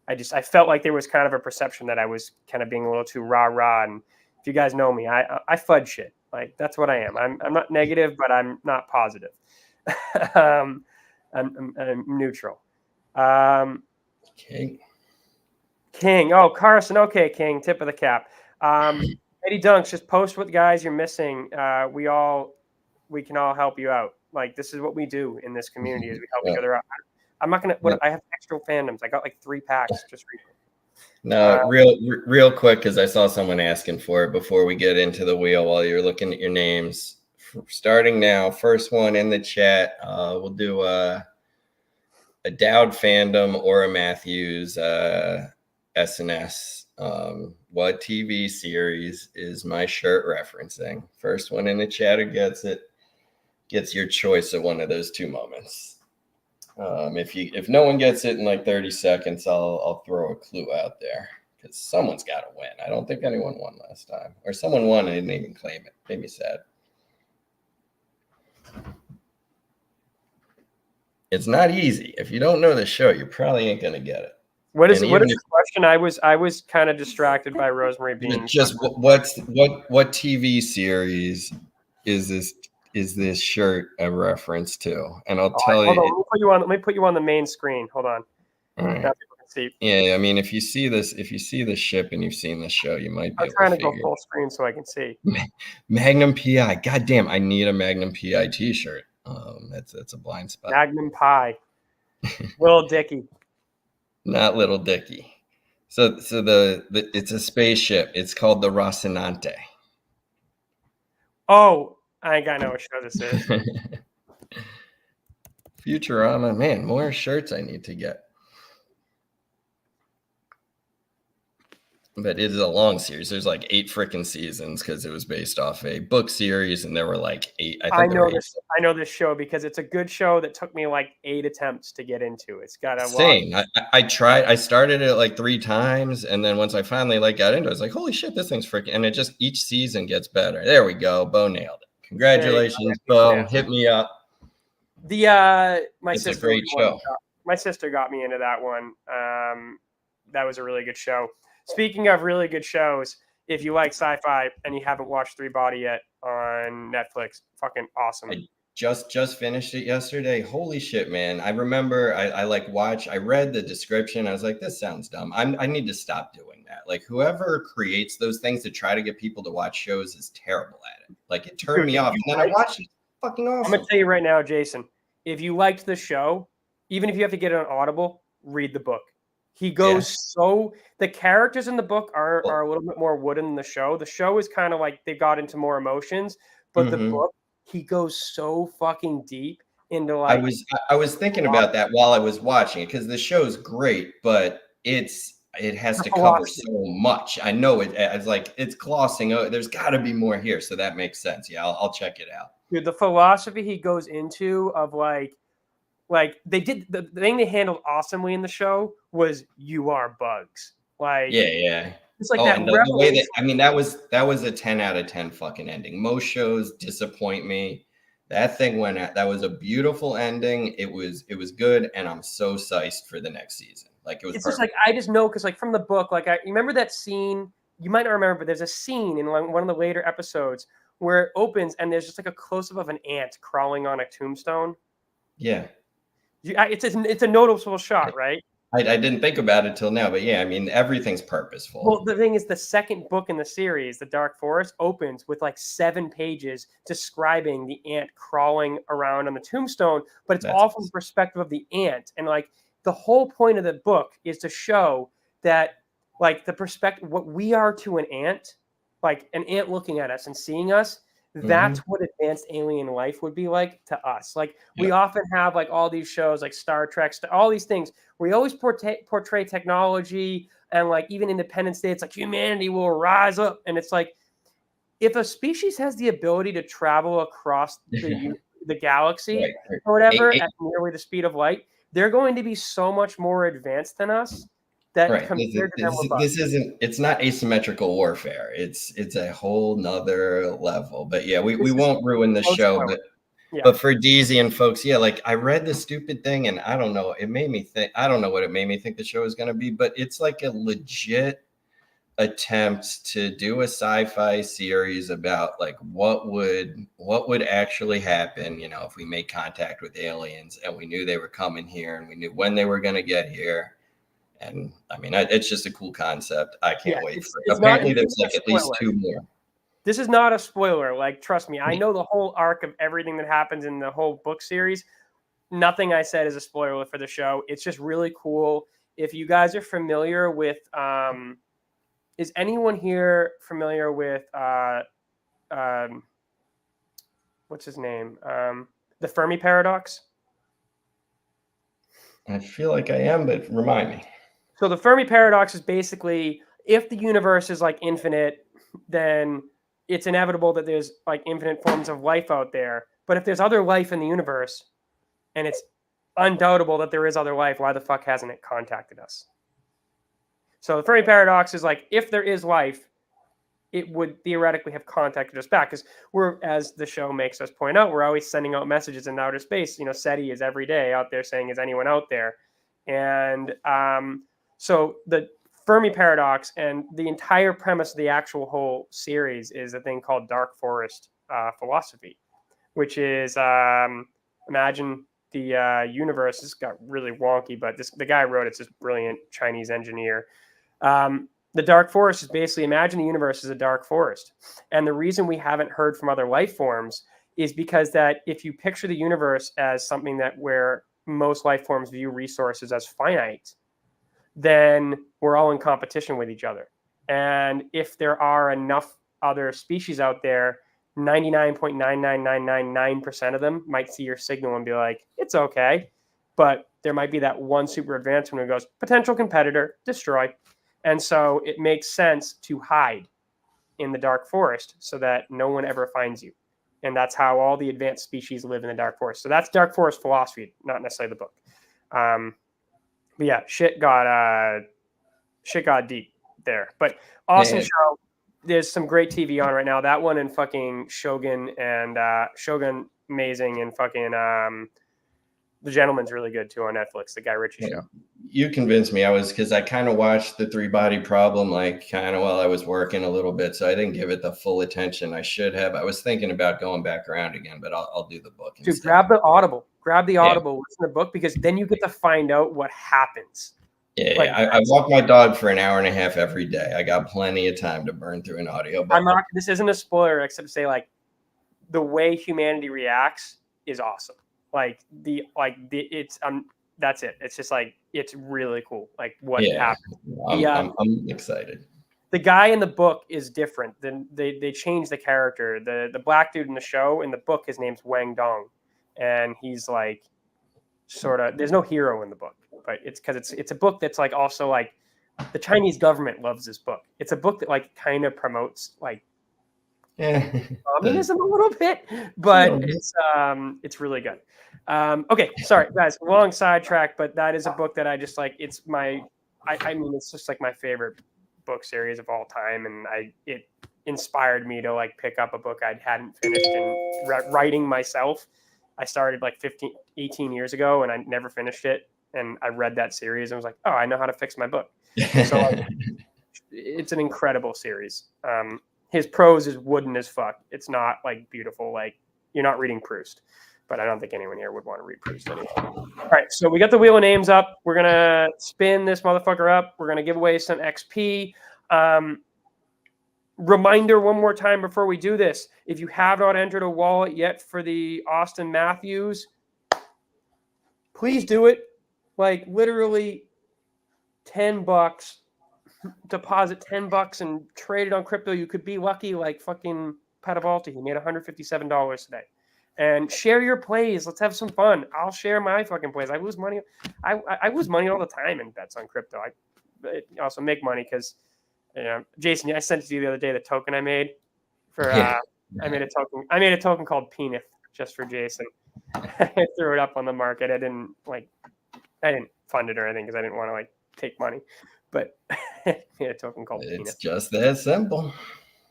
I felt like there was kind of a perception that I was kind of being a little too rah-rah. And if you guys know me, I fudge shit. Like, that's what I am. I'm not negative, but I'm not positive. I'm neutral. King. Oh, Carson. Okay, King. Tip of the cap. Eddie Dunks, just post what guys you're missing. We can all help you out. Like this is what we do in this community is we help Yeah. each other out. I'm not gonna. What I have extra fandoms. I got like 3 packs just recently. No, real quick, because I saw someone asking for it before we get into the wheel while you're looking at your names. Starting now, first one in the chat. We'll do a Dowd fandom or a Matthews SNS. What TV series is my shirt referencing? First one in the chat who gets it gets your choice of one of those 2 moments. If no one gets it in like 30 seconds, I'll throw a clue out there because someone's got to win. I don't think anyone won last time, or someone won and didn't even claim it. Made me sad. It's not easy. If you don't know the show, you probably ain't gonna get it. What is the question? I was kind of distracted by Rosemary Beans. Just what TV series is this shirt a reference to? And I'll tell you. Let me put you on the main screen. Hold on. All right. Now people can see. Yeah, I mean, if you see the ship and you've seen the show, you might be I'm trying to go full screen so I can see. Magnum PI. God damn, I need a Magnum PI T-shirt. That's a blind spot. Magnum Pie. Little Dicky. Not Little Dicky. So the it's a spaceship. It's called the Rocinante. Oh, I think I know what show this is. Futurama, man, more shirts I need to get. But it is a long series. There's like 8 freaking seasons because it was based off a book series, and there were like 8. I know this show because it's a good show that took me like 8 attempts to get into. It's got a same. I tried. I started it like 3 times, and then once I finally like got into it, I was like, "Holy shit, this thing's freaking!" And it just each season gets better. There we go. Bo nailed it. Congratulations, Bo. Yeah. Hit me up. It's a great show. My sister got me into that one. That was a really good show. Speaking of really good shows, if you like sci-fi and you haven't watched 3 Body yet on Netflix, fucking awesome. I just finished it yesterday. Holy shit, man. I remember I read the description. I was like, this sounds dumb. I need to stop doing that. Like whoever creates those things to try to get people to watch shows is terrible at it. Like it turned me off. And then I watched it. Fucking awesome. I'm going to tell you right now, Jason, if you liked the show, even if you have to get it on Audible, read the book. He goes the characters in the book are a little bit more wooden than the show. The show is kind of like they got into more emotions, but the book, he goes so fucking deep into like. I was thinking about that while I was watching it because the show's great, but it has to cover so much. I know it's like it's glossing. There's got to be more here, so that makes sense. Yeah, I'll check it out. Dude, the philosophy he goes into of like they did the thing they handled awesomely in the show was you are bugs. Like yeah. It's like that. And the way that was a 10 out of 10 fucking ending. Most shows disappoint me. That thing that was a beautiful ending. It was good, and I'm so psyched for the next season. Like it was. It's perfect. Just like I just know because like from the book, like you remember that scene. You might not remember, but there's a scene in one of the later episodes where it opens and there's just like a close up of an ant crawling on a tombstone. Yeah. It's a noticeable shot, right? I didn't think about it till now, but yeah, I mean, everything's purposeful. Well, the thing is, the second book in the series, The Dark Forest, opens with like 7 pages describing the ant crawling around on the tombstone, but it's all from the perspective of the ant. And like the whole point of the book is to show that like the perspective, what we are to an ant, like an ant looking at us and seeing us, that's what advanced alien life would be like to us. Like we often have like all these shows like Star Trek, all these things where we always portray technology and like even Independence Day, it's like humanity will rise up. And it's like, if a species has the ability to travel across the galaxy or whatever at nearly the speed of light, they're going to be so much more advanced than us. It's not asymmetrical warfare. It's a whole nother level. But yeah, we won't ruin the show. But for DZ and folks, yeah, like I read the stupid thing and I don't know. It made me think. I don't know what it made me think the show is going to be, but it's like a legit attempt to do a sci-fi series about like what would actually happen, you know, if we made contact with aliens and we knew they were coming here and we knew when they were going to get here. And I mean, it's just a cool concept. I can't wait for it. Apparently, there's like at least 2 more. This is not a spoiler. Like, trust me, I know the whole arc of everything that happens in the whole book series. Nothing I said is a spoiler for the show. It's just really cool. If you guys are familiar with, is anyone here familiar with, what's his name? The Fermi paradox? I feel like I am, but remind me. So the Fermi paradox is basically, if the universe is like infinite, then it's inevitable that there's like infinite forms of life out there. But if there's other life in the universe, and it's undoubtable that there is other life, why the fuck hasn't it contacted us? So the Fermi paradox is like, if there is life, it would theoretically have contacted us back, because we're, as the show makes us point out, we're always sending out messages in outer space. You know, SETI is every day out there saying, is anyone out there? And so the Fermi paradox and the entire premise of the actual whole series is a thing called dark forest philosophy, which is, imagine the universe. This got really wonky, but the guy who wrote it's this brilliant Chinese engineer. The dark forest is basically, imagine the universe is a dark forest. And the reason we haven't heard from other life forms is because that if you picture the universe as something that where most life forms view resources as finite, then we're all in competition with each other. And if there are enough other species out there, 99.99999% of them might see your signal and be like, it's okay. But there might be that one super advanced one who goes, potential competitor, destroy. And so it makes sense to hide in the dark forest so that no one ever finds you. And that's how all the advanced species live in the dark forest. So that's dark forest philosophy, not necessarily the book. But yeah, shit got deep there. But awesome show. There's some great TV on right now. That one and fucking Shogun and Shogun amazing, and fucking The Gentleman's really good too on Netflix. The Guy Ritchie show. You convinced me. Because I kind of watched the Three Body Problem like kind of while I was working a little bit, so I didn't give it the full attention I should have. I was thinking about going back around again, but I'll do the book instead. Dude, grab the Audible, listen to the book, because then you get to find out what happens. Yeah, like, I walk my dog for an hour and a half every day. I got plenty of time to burn through an audio book. This isn't a spoiler, except to say like the way humanity reacts is awesome. It's that's it. It's just like, it's really cool. Like what happened. I'm excited. The guy in the book is different. Then they changed the character. The black dude in the show, in the book, his name's Wang Dong, and he's like sort of, there's no hero in the book, but it's because it's a book that's like also like the Chinese government loves this book. It's a book that like kind of promotes like communism a little bit, but it's really good. Okay, sorry guys, long sidetrack, but that is a book that I just like. It's it's just like my favorite book series of all time, and it inspired me to like pick up a book I hadn't finished and writing myself. I started like 18 years ago, and I never finished it. And I read that series and was like, oh, I know how to fix my book. So it's an incredible series. His prose is wooden as fuck. It's not like beautiful. Like, you're not reading Proust, but I don't think anyone here would want to read Proust anyway. All right, so we got the wheel of names up. We're gonna spin this motherfucker up. We're gonna give away some XP. Reminder one more time before we do this: if you have not entered a wallet yet for the Austin Matthews, please do it. Like literally $10. Deposit $10 and trade it on crypto. You could be lucky like fucking Patavalti. He made $157 today. And share your plays. Let's have some fun. I'll share my fucking plays. I lose money. I lose money all the time in bets on crypto. I also make money because, Jason, I sent it to you the other day, the token I made for I made a token called Peanut just for Jason. I threw it up on the market. I didn't fund it or anything because I didn't want to like take money. But a token called it's Peanut. Just that simple.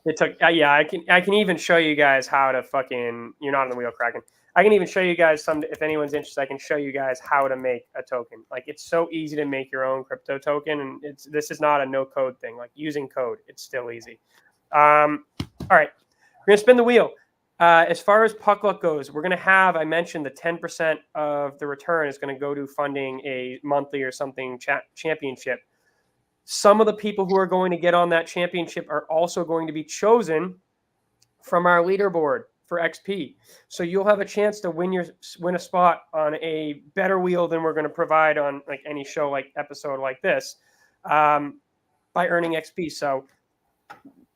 It took I can even show you guys how to fucking, you're not on the wheel cracking. I can even show you guys if anyone's interested, I can show you guys how to make a token. Like, it's so easy to make your own crypto token, and this is not a no code thing. Like, using code, it's still easy. All right, we're gonna spin the wheel. As far as puck luck goes, we're gonna have, I mentioned, the 10% of the return is gonna go to funding a monthly or something championship. Some of the people who are going to get on that championship are also going to be chosen from our leaderboard for XP. So you'll have a chance to win a spot on a better wheel than we're going to provide on like any show like episode like this by earning XP. So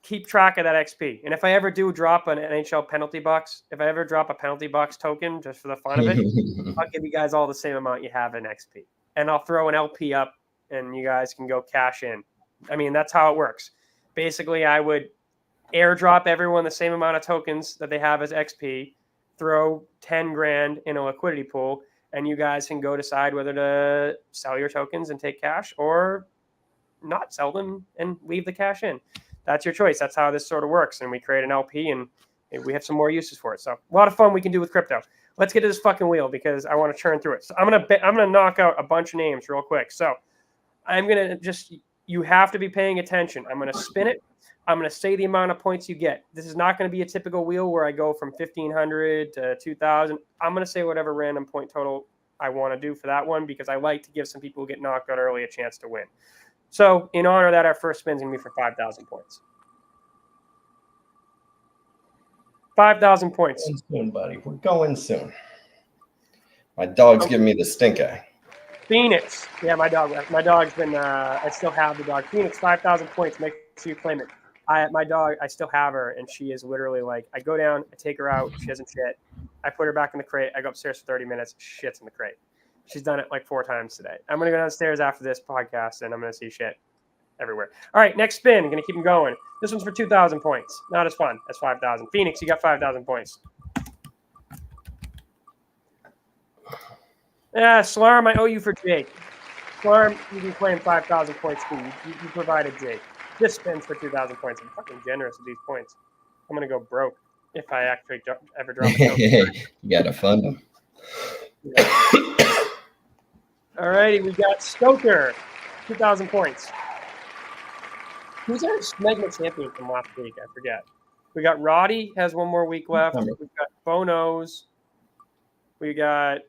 keep track of that XP. And if I ever do drop an NHL penalty box, if I ever drop a penalty box token just for the fun of it, I'll give you guys all the same amount you have in XP. And I'll throw an LP up and you guys can go cash in. I mean, that's how it works. Basically, I would airdrop everyone the same amount of tokens that they have as XP, throw 10 grand in a liquidity pool, and you guys can go decide whether to sell your tokens and take cash or not sell them and leave the cash in. That's your choice. That's how this sort of works. And we create an LP and we have some more uses for it. So a lot of fun we can do with crypto. Let's get to this fucking wheel because I want to churn through it. So I'm gonna knock out a bunch of names real quick. So I'm gonna you have to be paying attention. I'm gonna spin it. I'm going to say the amount of points you get. This is not going to be a typical wheel where I go from 1,500 to 2,000. I'm going to say whatever random point total I want to do for that one because I like to give some people who get knocked out early a chance to win. So in honor of that, our first spin's going to be for 5,000 points. 5,000 points. Soon, buddy. We're going soon. My dog's giving me the stink eye. Phoenix. Yeah, my dog's been, I still have the dog. Phoenix, 5,000 points. Make sure you claim it. My dog, I still have her, and she is literally like, I go down, I take her out, she doesn't shit. I put her back in the crate. I go upstairs for 30 minutes, shit's in the crate. She's done it like 4 times today. I'm going to go downstairs after this podcast, and I'm going to see shit everywhere. All right, next spin. I'm going to keep them going. This one's for 2,000 points. Not as fun as 5,000. Phoenix, you got 5,000 points. Slarm, I owe you for Jake. Slarm, you can claim 5,000 points too. You provided Jake. This spins for 2,000 points. I'm fucking generous with these points. I'm going to go broke if I actually ever drop it. You got to fund them. Yeah. All righty, we got Stoker, 2,000 points. Who's our Smegma champion from last week? I forget. We got Roddy, has one more week left. We've got Bonos. We got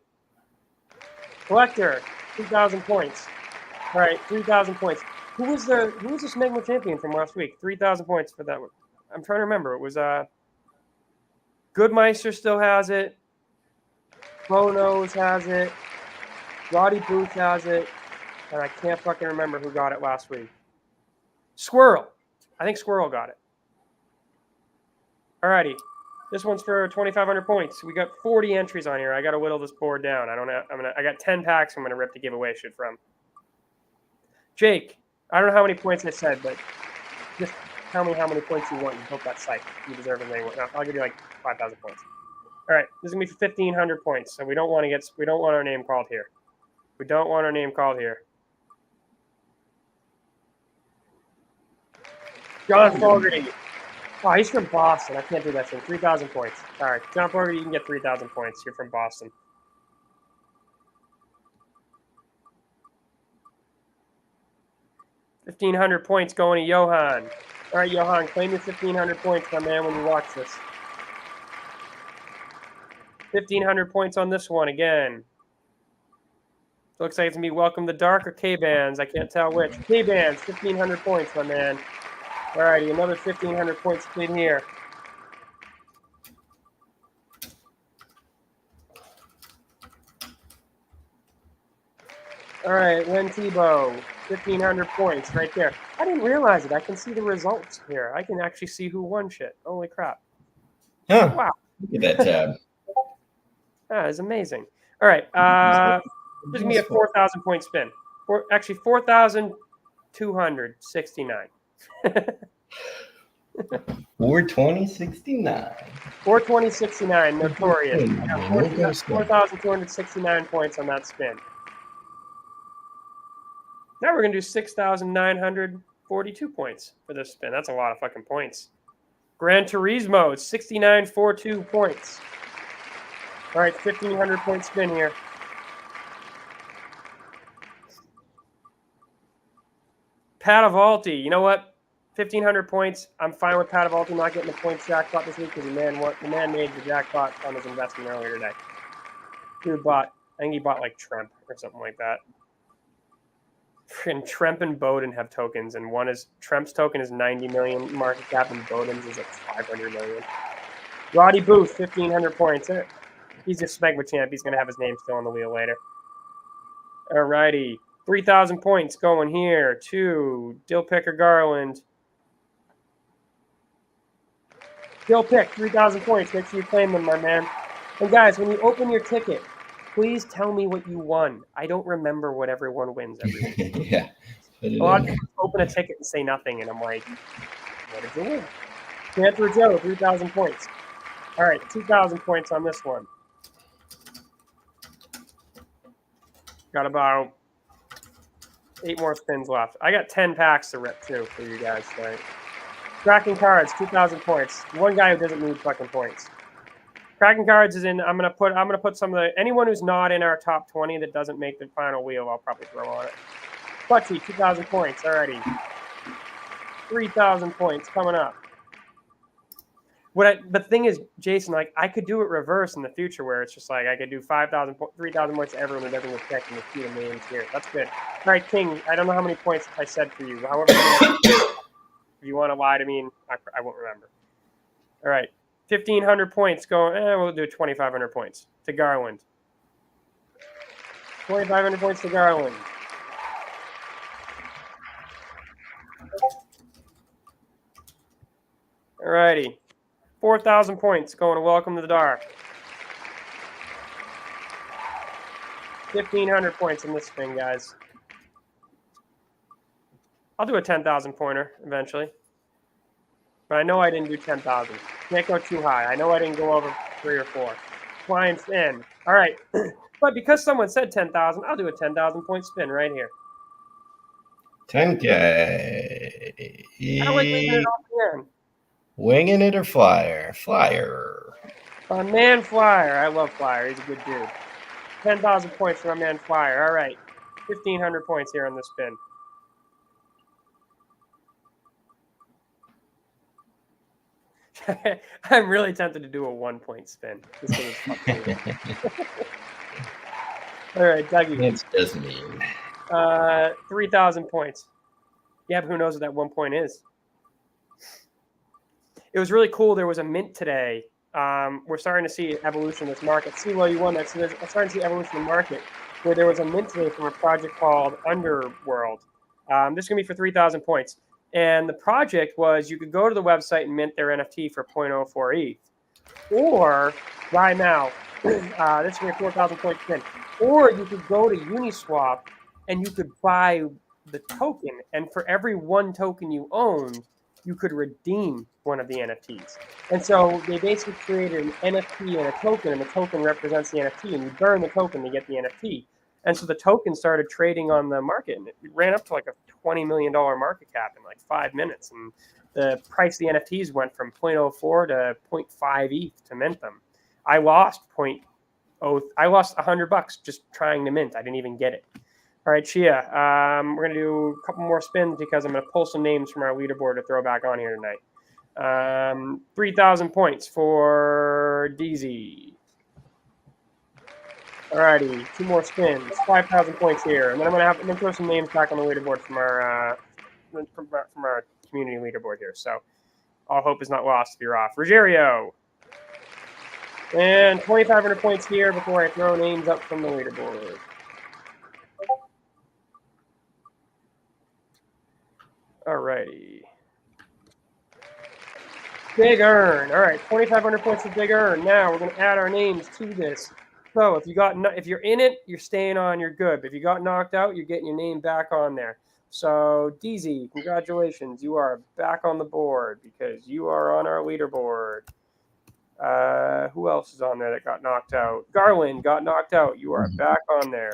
Collector, 2,000 points. All right, 3,000 points. Who was the Smegma champion from last week? 3,000 points for that one. I'm trying to remember. It was Goodmeister still has it. Bonos has it. Roddy Booth has it. And I can't fucking remember who got it last week. Squirrel. I think Squirrel got it. Alrighty. This one's for 2,500 points. We got 40 entries on here. I got to whittle this board down. I got 10 packs I'm going to rip the giveaway shit from. Jake. I don't know how many points I said, but just tell me how many points you want. You hope that's psych. You deserve as many. I'll give you like 5,000 points. All right, this is gonna be for 1,500 points. So we don't want our name called here. We don't want our name called here. John Fogarty. Oh, he's from Boston. I can't do that thing. 3,000 points. All right, John Fogarty, you can get 3,000 points. You're from Boston. $1,500 points going to Johan. All right, Johan, claim your 1,500 points, my man, when you watch this. 1,500 points on this one again. Looks like it's going to be Welcome to Dark or K-Bands. I can't tell which. K-Bands, 1,500 points, my man. All righty, another 1,500 points in here. All right, Len Tebow, 1,500 points right there. I didn't realize it. I can see the results here. I can actually see who won shit. Holy crap. Huh. Wow. Look at that tab. That is amazing. All right. This is going to be a 4,000 point spin. Actually, 4,269. 420.69. 420.69, notorious. 4,269 points on that spin. Now we're going to do 6,942 points for this spin. That's a lot of fucking points. Gran Turismo, 69.42 points. All right, 1,500 point spin here. Padavalti, you know what? 1,500 points. I'm fine with Padavalti not getting the points jackpot this week because the man made the jackpot on his investment earlier today. Dude I think he bought like Trump or something like that. And Trump and Bowden have tokens, and Trump's token is 90 million market cap, and Bowden's is like 500 million. Roddy Booth, 1,500 points. He's a Smegma champ. He's going to have his name still on the wheel later. All righty. 3,000 points going here to Dill Picker Garland. Dill Pick, 3,000 points. Make sure you claim them, my man. And guys, when you open your ticket, please tell me what you won. I don't remember what everyone wins every week. Yeah. A lot of people open a ticket and say nothing, and I'm like, what did you win? Panther Joe, 3,000 points. All right, 2,000 points on this one. Got about 8 more spins left. I got 10 packs to rip too for you guys tonight. Cracking cards, 2,000 points. One guy who doesn't need fucking points. Cracking cards is in. I'm gonna put some of the anyone who's not in our top 20 that doesn't make the final wheel. I'll probably throw on it. Clutchy, 2,000 points already. 3,000 points coming up. The thing is, Jason, like I could do it reverse in the future, where it's just like I could do 5,000, 3,000 points to everyone who doesn't get checked and the few names here. That's good. All right, King. I don't know how many points I said for you. However, if you want to lie to me, I won't remember. All right, 1,500 points going. We'll do 2,500 points to Garland. 2,500 points to Garland. All righty. 4,000 points going to Welcome to the Dark. 1,500 points in this thing, guys. I'll do a 10,000 pointer eventually. But I know I didn't do 10,000. Can't go too high. I know I didn't go over 3 or 4. Flying spin. All right. But because someone said 10,000, I'll do a 10,000 point spin right here. 10K. I like leaving it off the end. Winging it or flyer? Flyer. My man Flyer. I love Flyer. He's a good dude. 10,000 points for my man Flyer. All right. 1,500 points here on this spin. I'm really tempted to do a 1-point spin. All right, Dougie. That's just mean. 3,000 points. Yeah, but who knows what that 1 point is? It was really cool. There was a mint today. We're starting to see evolution in this market. See, well, you won that. So there's starting to see evolution in the market where there was a mint today from a project called Underworld. This is going to be for 3,000 points. And the project was you could go to the website and mint their NFT for 0.04 ETH. Or, right now, this is going to be a 4,000 point spin. Or you could go to Uniswap and you could buy the token. And for every 1 token you owned, you could redeem one of the NFTs. And so they basically created an NFT and a token, and the token represents the NFT, and you burn the token to get the NFT. And so the token started trading on the market, and it ran up to like a $20 million market cap in like 5 minutes. And the price of the NFTs went from 0.04 to 0.5 ETH to mint them. I lost $100 just trying to mint. I didn't even get it. All right, Chia, we're going to do a couple more spins because I'm going to pull some names from our leaderboard to throw back on here tonight. 3,000 points for DZ. All righty, 2 more spins, 5,000 points here, and then I'm going to throw some names back on the leaderboard from our community leaderboard here. So all hope is not lost if you're off. Rogerio. And 2,500 points here before I throw names up from the leaderboard. Alrighty. Big Earn. All right, 2,500 points for Big Earn. Now we're going to add our names to this. So if you're in it, you're staying on. You're good. But if you got knocked out, you're getting your name back on there. So DZ, congratulations, you are back on the board because you are on our leaderboard. Who else is on there that got knocked out? Garland got knocked out. You are back on there.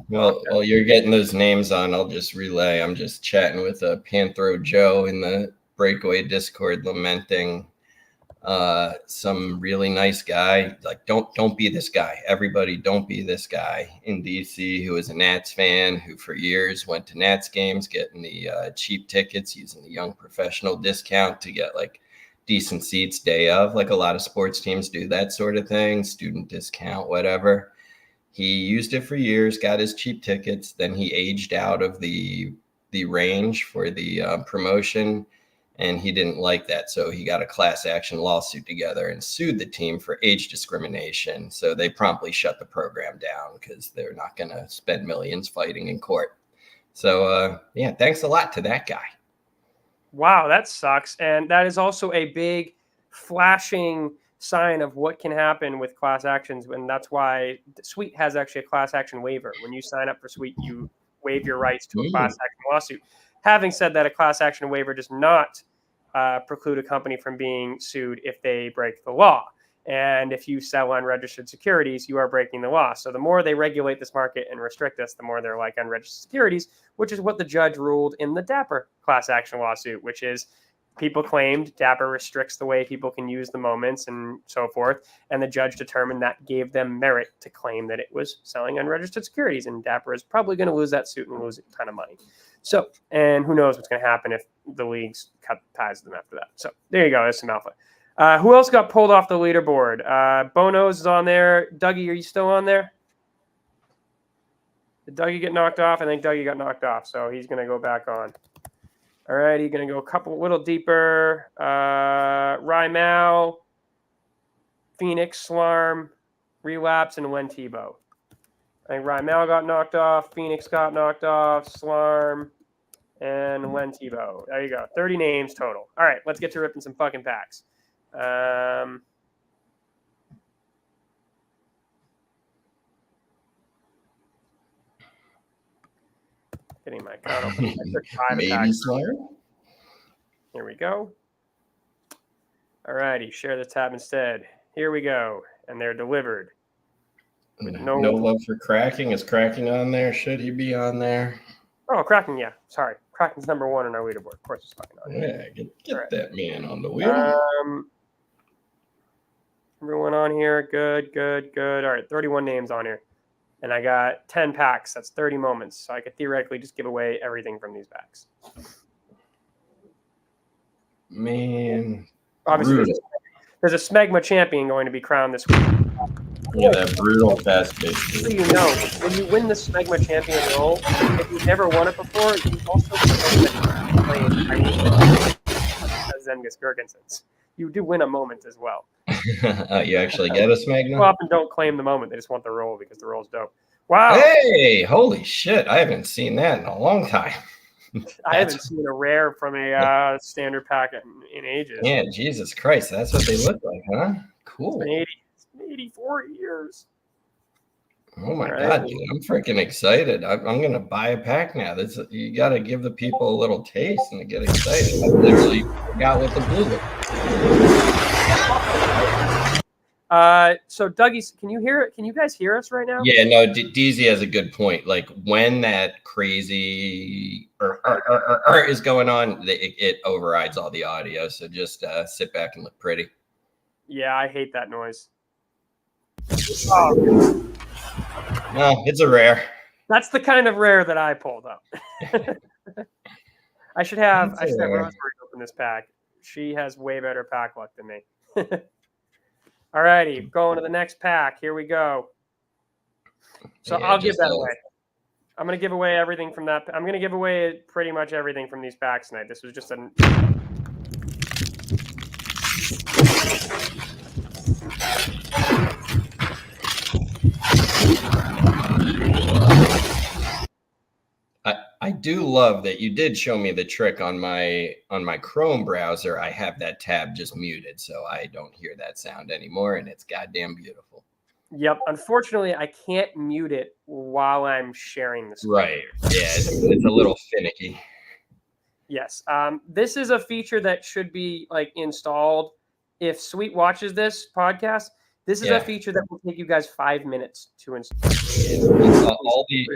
Well, while you're getting those names on, I'll just relay. I'm just chatting with Panthro Joe in the Breakaway Discord, lamenting some really nice guy. Like, don't be this guy. Everybody, don't be this guy in DC who is a Nats fan who for years went to Nats games, getting the cheap tickets, using the young professional discount to get like decent seats day of, like a lot of sports teams do that sort of thing, student discount, whatever. He used it for years, got his cheap tickets. Then he aged out of the range for the promotion. And he didn't like that. So he got a class action lawsuit together and sued the team for age discrimination. So they promptly shut the program down because they're not going to spend millions fighting in court. So, yeah, thanks a lot to that guy. Wow, that sucks. And that is also a big flashing sign of what can happen with class actions. And that's why Sweet has actually a class action waiver. When you sign up for Sweet, you waive your rights to a class action lawsuit. Having said that, a class action waiver does not preclude a company from being sued if they break the law. And if you sell unregistered securities, you are breaking the law. So the more they regulate this market and restrict us, the more they're like unregistered securities, which is what the judge ruled in the Dapper class action lawsuit, which is people claimed Dapper restricts the way people can use the moments and so forth. And the judge determined that gave them merit to claim that it was selling unregistered securities. And Dapper is probably going to lose that suit and lose a ton of money. So, and who knows what's going to happen if the leagues cut ties to them after that. So there you go. There's some alpha. Who else got pulled off the leaderboard? Bono's is on there. Dougie, are you still on there? Did Dougie get knocked off? I think Dougie got knocked off, so he's going to go back on. All right, he's going to go a little deeper. Rymao, Phoenix, Slarm, Relapse, and Len Tebow. I think Rymao got knocked off. Phoenix got knocked off. Slarm, and Len Tebow. There you go. 30 names total. All right, let's get to ripping some fucking packs. Getting my account open. Maybe Slayer. Here we go. All righty, share the tab instead. Here we go, and they're delivered. No love for Cracking. Is Cracking on there? Should he be on there? Oh, Cracking, yeah. Sorry. Kraken's number 1 on our leaderboard. Of course, it's fucking on. Yeah, get right. That man on the wheel. Everyone on here. Good. All right, 31 names on here. And I got 10 packs. That's 30 moments. So I could theoretically just give away everything from these packs. Man. Obviously, there's a Smegma champion going to be crowned this week. Yeah, that brutal fast bitch. So you know, when you win the Smegma champion role, if you've never won it before, you also claim Zemgus Girgensons. You do win a moment as well. You actually get a Smegma? People often don't claim the moment. They just want the role because the role's dope. Wow. Hey, holy shit. I haven't seen that in a long time. I haven't seen a rare from a standard pack in ages. Yeah, Jesus Christ. That's what they look like, huh? Cool. It's been 84 years. Oh my God, dude. I'm freaking excited. I'm going to buy a pack now. You got to give the people a little taste and to get excited. I literally forgot what the blue looked like. So Dougie, can you hear it? Can you guys hear us right now? Yeah, no, DZ has a good point. Like when that crazy is going on, it overrides all the audio. So just sit back and look pretty. Yeah, I hate that noise. Oh. No, it's a rare. That's the kind of rare that I pulled up. I should have Rosemary open this pack. She has way better pack luck than me. All righty, going to the next pack. Here we go. So I'll give that away. I'm going to give away everything from that. I'm going to give away pretty much everything from these packs tonight. This was just an... I do love that you did show me the trick on my Chrome browser. I have that tab just muted, so I don't hear that sound anymore, and it's goddamn beautiful. Yep. Unfortunately, I can't mute it while I'm sharing the screen. Right. Yeah, it's a little finicky. Yes. This is a feature that should be like installed. If Sweet watches this podcast, this is a feature that will take you guys 5 minutes to install.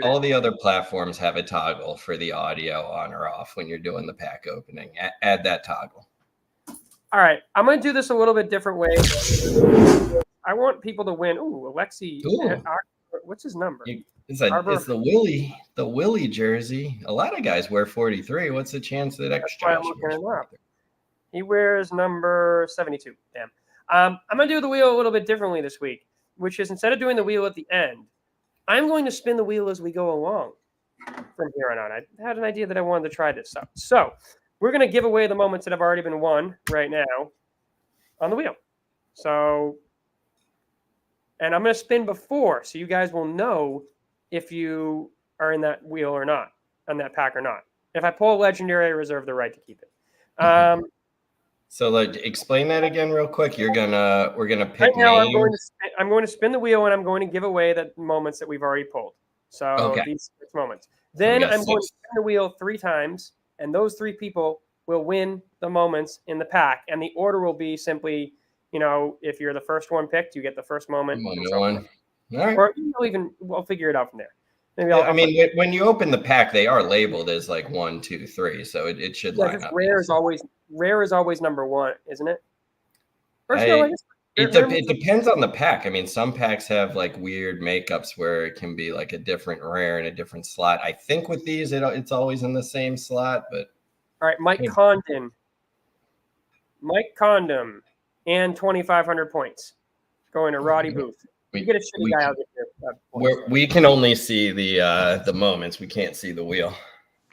All the other platforms have a toggle for the audio on or off when you're doing the pack opening. Add that toggle. All right. I'm going to do this a little bit different way. I want people to win. Ooh, Alexi. Ooh. What's his number? It's the Willie jersey. A lot of guys wear 43. What's the chance that extra? He wears number 72. Damn. I'm going to do the wheel a little bit differently this week, which is instead of doing the wheel at the end, I'm going to spin the wheel as we go along from here on out. I had an idea that I wanted to try this out. So we're going to give away the moments that have already been won right now on the wheel. So, and I'm going to spin before, so you guys will know if you are in that wheel or not, on that pack or not. If I pull a legendary, I reserve the right to keep it. So, like, explain that again real quick. We're gonna pick Right now, names. I'm going to spin the wheel, and I'm going to give away the moments that we've already pulled. So Okay. these 6 moments. So we Then got I'm going to 6. spin the wheel 3 times, and those 3 people will win the moments in the pack. And the order will be simply, if you're the first one picked, you get the first moment, and so One. forth. All right. Or we'll figure it out from there. Maybe Yeah, I'll I mean, when you open the pack, they are labeled as like 1, 2, 3, so it should line just up. rare is always number 1, isn't it? Or no, I guess It depends on the pack. I mean, some packs have like weird makeups where it can be like a different rare in a different slot. I think with these, it's always in the same slot. But all right, Mike Condom, and 2,500 points going to Roddy Booth. You get a shitty guy out there. We can only see the moments. We can't see the wheel.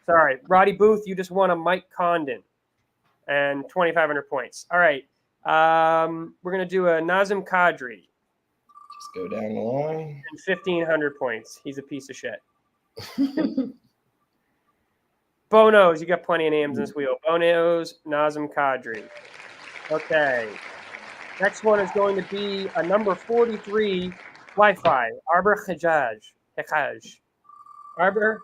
Sorry, Roddy Booth, you just won a Mike Condon and 2,500 points. All right, we're gonna do a Nazem Kadri. Just go down the line. And 1,500 points. He's a piece of shit. Bonos, you got plenty of names in this wheel. Bonos, Nazem Kadri. Okay. Next one is going to be a number 43 Wi-Fi, Arbor Hejaj. Arbor,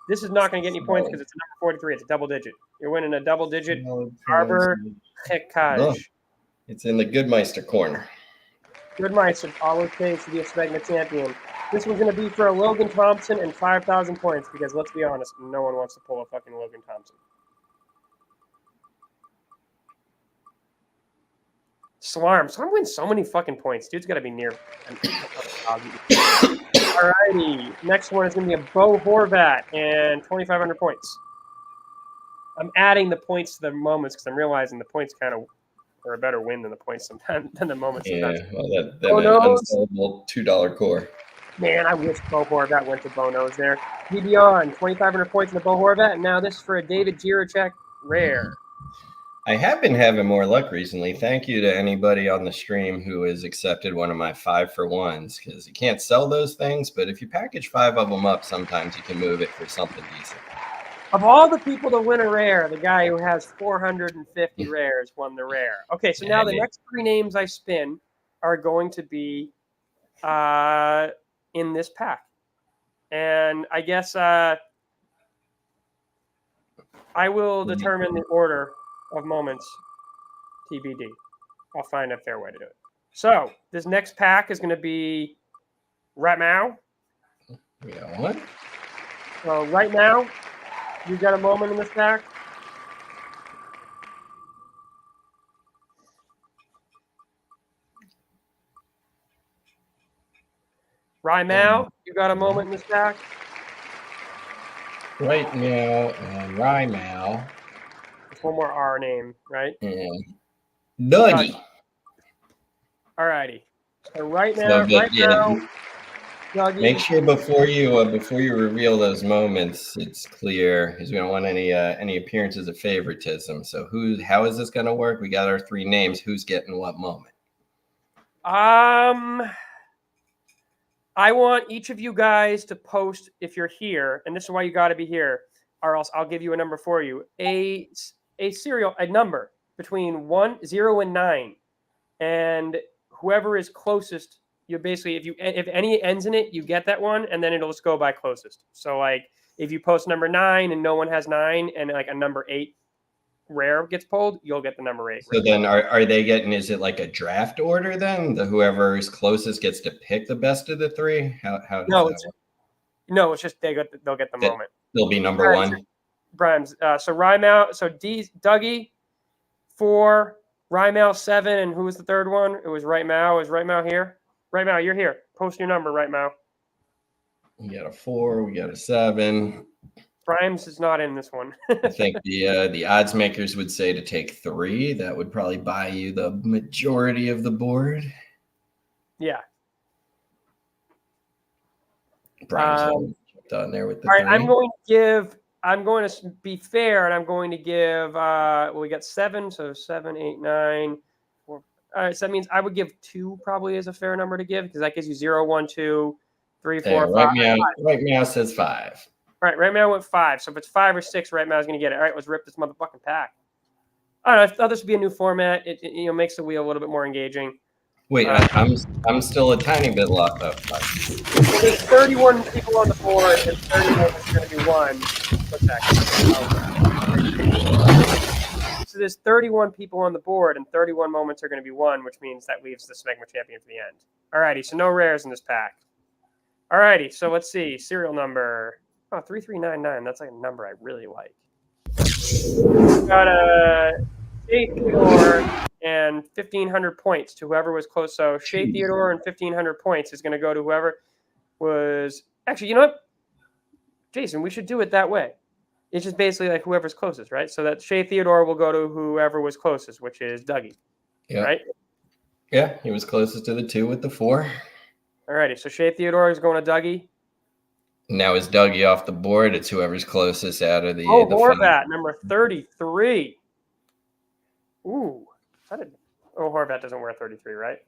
this is not going to get any points because it's a number 43. It's a double digit. You're winning a double digit. Arbor Hejaj. It's in the Goodmeister corner. Goodmeister always pays to be a Smegma champion. This one's going to be for a Logan Thompson and 5,000 points because, let's be honest, no one wants to pull a fucking Logan Thompson. Swarm wins so many fucking points. Dude's got to be near. Alrighty. Next one is going to be a Bo Horvat and 2,500 points. I'm adding the points to the moments because I'm realizing the points kind of are a better win than the points sometimes than the moments. Sometimes. Yeah, well, that unsellable $2 core. Man, I wish Bo Horvat went to Bonos there. on 2,500 points in the Bo Horvat, and now this is for a David Jiricek rare. I have been having more luck recently. Thank you to anybody on the stream who has accepted one of my 5-for-1s because you can't sell those things, but if you package 5 of them up, sometimes you can move it for something decent. Of all the people to win a rare, the guy who has 450 rares won the rare. Okay, so now the next 3 names I spin are going to be in this pack. And I guess I will determine the order of moments TBD. I'll find a fair way to do it. So this next pack is going to be right now. We got one. So right now, you got a moment in this pack. Rymau, you got a moment in this pack. Right now, and Rymau. One more R name, right? And Dougie. Alrighty. So right now, Dougie. Make sure before you reveal those moments, it's clear because we don't want any appearances of favoritism. So how is this going to work? We got our 3 names. Who's getting what moment? I want each of you guys to post if you're here, and this is why you got to be here, or else I'll give you a number for you. A number between 1, 0, and 9, and whoever is closest, you basically if any ends in it, you get that one, and then it'll just go by closest. So like if you post number 9 and no one has 9, and like a number 8 rare gets pulled, you'll get the number 8. So then are they getting? Is it like a draft order then? Whoever is closest gets to pick the best of the 3. How does that work? No, it's just they'll get the moment. They'll be number 1. Brimes. So Rymau. So Dougie 4, Rymau 7, and who was the third one? It was Rymau. Is Rymau here? Rymau, you're here. Post your number, Rymau. We got a 4. We got a 7. Brimes is not in this one. I think the odds makers would say to take 3. That would probably buy you the majority of the board. Yeah. Brimes on there with the all right, 3. I'm going to give I'm going to be fair, and I'm going to give. Well, we got 7, so 7, 8, 9. All right, so that means I would give 2 probably as a fair number to give because that gives you 0, 1, 2, 3, 4, 5. Right meow says 5. Right meow went 5. So if it's 5 or 6, right meow is going to get it. All right, let's rip this motherfucking pack. I don't know. I thought this would be a new format. It makes the wheel a little bit more engaging. Wait, I'm still a tiny bit locked up. Well, there's 31 people on the board, and 31 is going to be 1. What's that? So there's 31 people on the board, and 31 moments are going to be 1, which means that leaves the Smegma champion for the end. Alrighty, so no rares in this pack. Alrighty, so let's see. Serial number 3399. That's like a number I really like. Got a Shea Theodore and 1,500 points to whoever was close. So Shea Theodore and 1,500 points is going to go to whoever was. Actually, you know what, Jason? We should do it that way. It's just basically like whoever's closest, right? So that Shea Theodore will go to whoever was closest, which is Dougie. Yeah. Right? Yeah, he was closest to the 2 with the 4. Alrighty, so Shea Theodore is going to Dougie. Now is Dougie off the board? It's whoever's closest out of the. Horvat, number 33. Ooh. Horvat doesn't wear 33, right?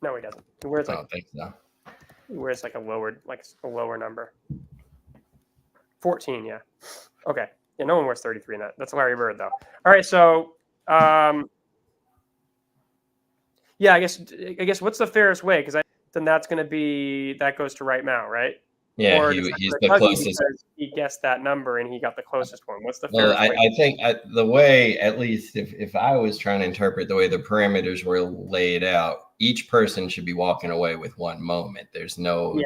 No, he doesn't. He wears I don't think so. He wears like a lower number. 14, yeah. Okay. Yeah, no one wears 33 in that. That's Larry Bird, though. All right, so yeah, I guess what's the fairest way? Because then that goes to right now, right? Yeah, or he's the closest. He guessed that number and he got the closest one. What's the fairest way? I think the way, at least if I was trying to interpret the way the parameters were laid out, each person should be walking away with 1 moment. There's no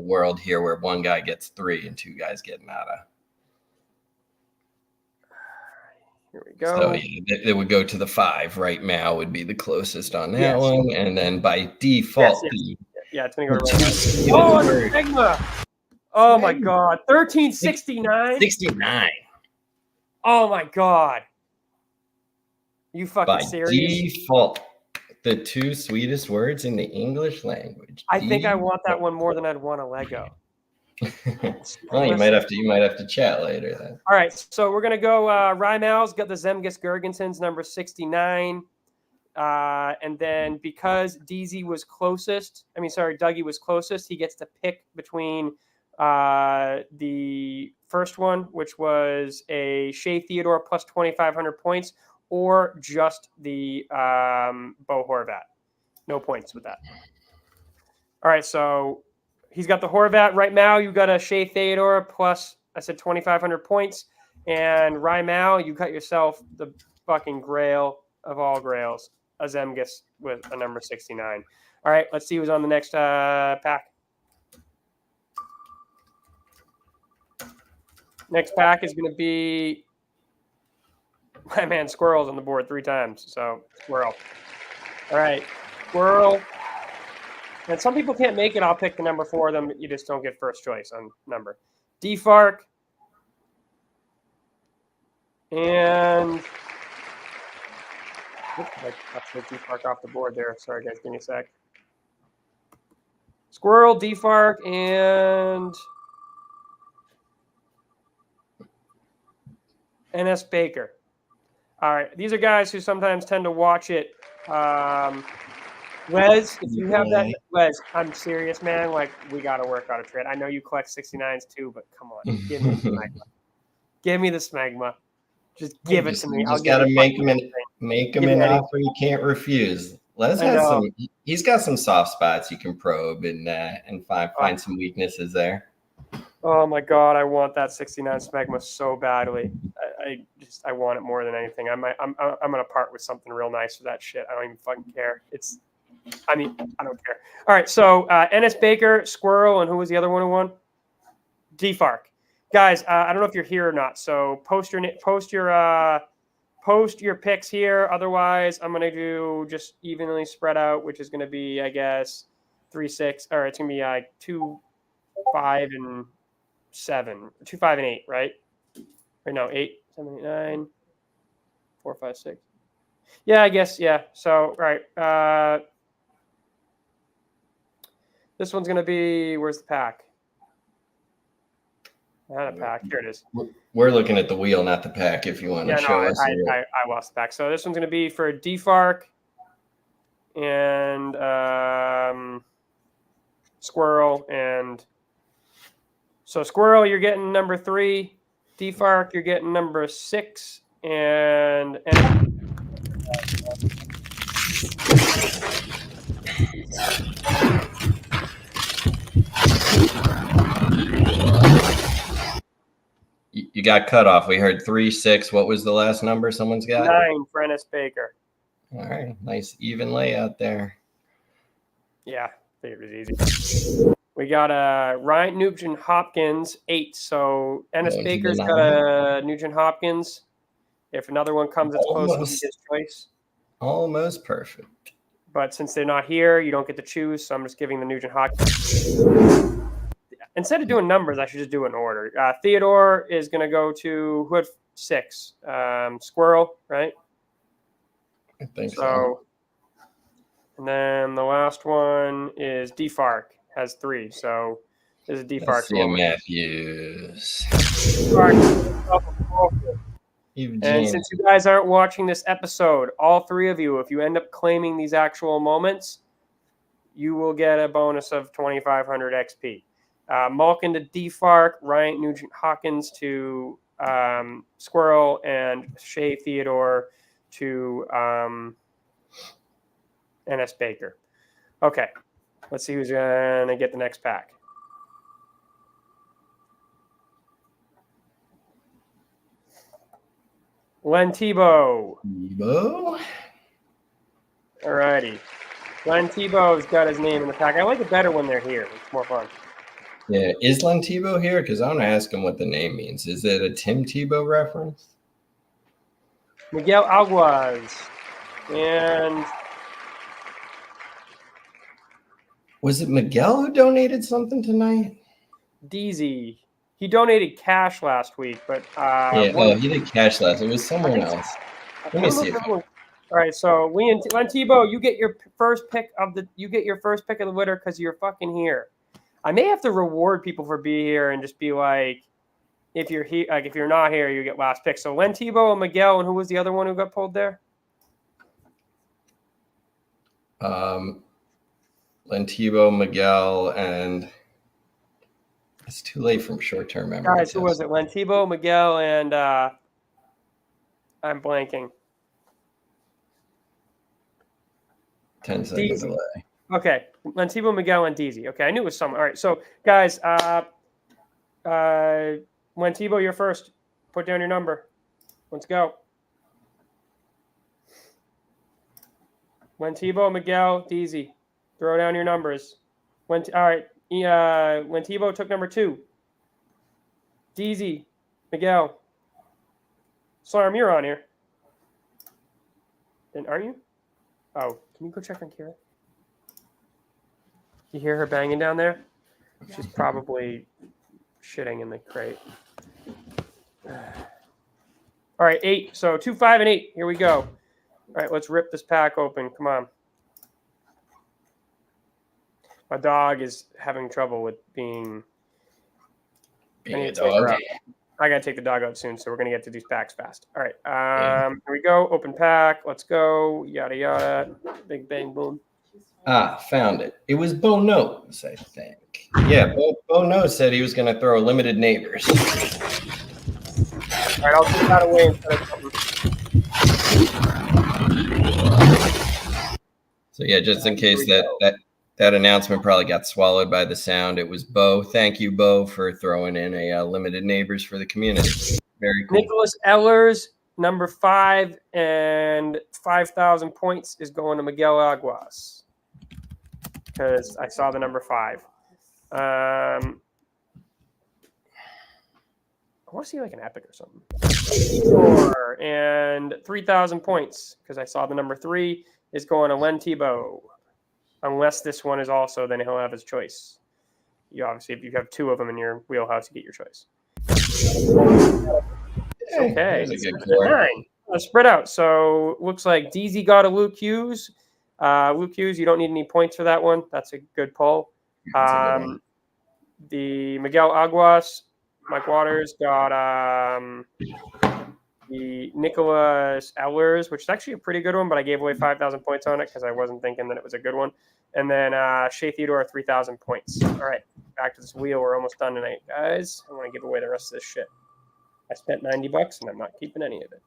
world here where one guy gets 3 and 2 guys get nada. Here we go. So it would go to the 5. Right now would be the closest on that one, and then by default, it's gonna go to right now. Oh, Smegma! Oh my God, 1369. 69. Oh my God! You fucking serious? By default, the 2 sweetest words in the English language. I think I want that one more than I'd want a Lego. Well, you might have to chat later then. All right, so we're gonna go. Rymal's got the Zemgus Gergensons, number 69, and then because Dougie was closest, Dougie was closest, he gets to pick between the first one, which was a Shea Theodore plus 2,500 points, or just the Bo Horvat. No points with that. All right, so he's got the Horvat right now. You got a Shea Theodore plus, I said 2,500 points. And Rymal, you got yourself the fucking grail of all grails, a Zemgus with a number 69. All right, let's see who's on the next pack. Next pack is going to be my man Squirrel's on the board 3 times. So Squirrel. All right, Squirrel. And some people can't make it. I'll pick the number for them. You just don't get first choice on number. Defark. And I took Defark off the board there. Sorry, guys. Give me a sec. Squirrel, Defark, and NS Baker. All right. These are guys who sometimes tend to watch it. Wes, if you have that, Wes, I'm serious, man. Like, we got to work out a trade. I know you collect 69s too, but come on. Give me the Smegma. Give me the Smegma. Just give it to me. You just got to make him an offer you can't refuse. Les has some. He's got some soft spots you can probe and find some weaknesses there. Oh my God, I want that 69 Smegma so badly. I want it more than anything. I'm gonna part with something real nice for that shit. I don't even fucking care. I don't care. All right, so NS Baker, Squirrel, and who was the other one who won? Defark. Guys, I don't know if you're here or not. So post your picks here. Otherwise, I'm gonna do just evenly spread out, which is gonna be, I guess, 3, 6. Or it's gonna be like 2, 5, and 7. 2, 5, and 8, right? Or no, 8, 7, 8, 9, 4, 5, 6. Yeah, I guess, yeah. So, right. This one's going to be, where's the pack? Not a pack. Here it is. We're looking at the wheel, not the pack. If you want to show us. I lost the pack. So this one's going to be for DFARC and Squirrel. And so Squirrel, you're getting number 3. DFARC, you're getting number 6. And you got cut off. We heard 3, 6. What was the last number someone's got? 9 for Ennis Baker. All right. Nice even layout there. Yeah, figured it was easy. We got Ryan Nugent Hopkins, 8. So Ennis Baker's got a Nugent Hopkins. If another one comes, it's close to his choice. Almost perfect. But since they're not here, you don't get to choose. So I'm just giving the Nugent Hopkins. Instead of doing numbers, I should just do it in order. Theodore is going to go to who had 6? Squirrel, right? I think so. And then the last one is DFARC, has 3. So this is DFARC. Matthews. And since you guys aren't watching this episode, all 3 of you, if you end up claiming these actual moments, you will get a bonus of 2,500 XP. Malkin to DFARC, Ryan Nugent Hawkins to Squirrel, and Shea Theodore to Ennis Baker. Okay, let's see who's going to get the next pack. Len Tebow. All righty. Len Tebow's got his name in the pack. I like it better when they're here. It's more fun. Yeah, is Len Tebow here? Because I want to ask him what the name means. Is it a Tim Tebow reference? Miguel Aguas. And was it Miguel who donated something tonight? DZ. He donated cash last week, but he did cash last. It was someone else. Let me see. All right, so Len Tebow, you get your first pick of the winner because you're fucking here. I may have to reward people for being here and just be like, if you're here, like if you're not here, you get last pick. So Len Tebow and Miguel, and who was the other one who got pulled there? Len Tebow, Miguel, and it's too late from short-term memory. Guys, who was it? Len Tebow, Miguel, and I'm blanking. 10 seconds delay. Okay, Len Tebow, Miguel, and DZ. Okay, I knew it was someone. All right, so guys, Len Tebow, you're first. Put down your number. Let's go. Len Tebow, Miguel, DZ. Throw down your numbers. All right, Len Tebow took number 2. DZ, Miguel. Slarm, you're on here. And aren't you? Oh, can you go check on Kira? You hear her banging down there? She's probably shitting in the crate. All right, 8. So 2, 5, and 8. Here we go. All right, let's rip this pack open. Come on. My dog is having trouble with being a dog. I got to take the dog out soon, so we're going to get to these packs fast. All right. Here we go. Open pack. Let's go. Yada, yada. Big bang, boom. Found it. It was Bo Knows, I think. Yeah, Bo Knows said he was going to throw limited neighbors. All right, I'll take that away and put it something. So, yeah, just in case that announcement probably got swallowed by the sound, it was Bo. Thank you, Bo, for throwing in a limited neighbors for the community. Very cool. Nicholas Ehlers, number 5, and 5,000 points is going to Miguel Aguas because I saw the number 5. I want to see like an epic or something. And 3,000 points because I saw the number 3 is going to Len Tebow. Unless this one is also, then he'll have his choice. You obviously, if you have 2 of them in your wheelhouse, you get your choice. Okay, 9. Spread out. So looks like DZ got a Luke Hughes. Luke Hughes, you don't need any points for that one. That's a good pull. The Miguel Aguas, Mike Waters got the Nicholas Ehlers, which is actually a pretty good one, but I gave away 5,000 points on it because I wasn't thinking that it was a good one. And then Shea Theodore, 3,000 points. All right, back to this wheel. We're almost done tonight, guys. I want to give away the rest of this shit. I spent $90 and I'm not keeping any of it.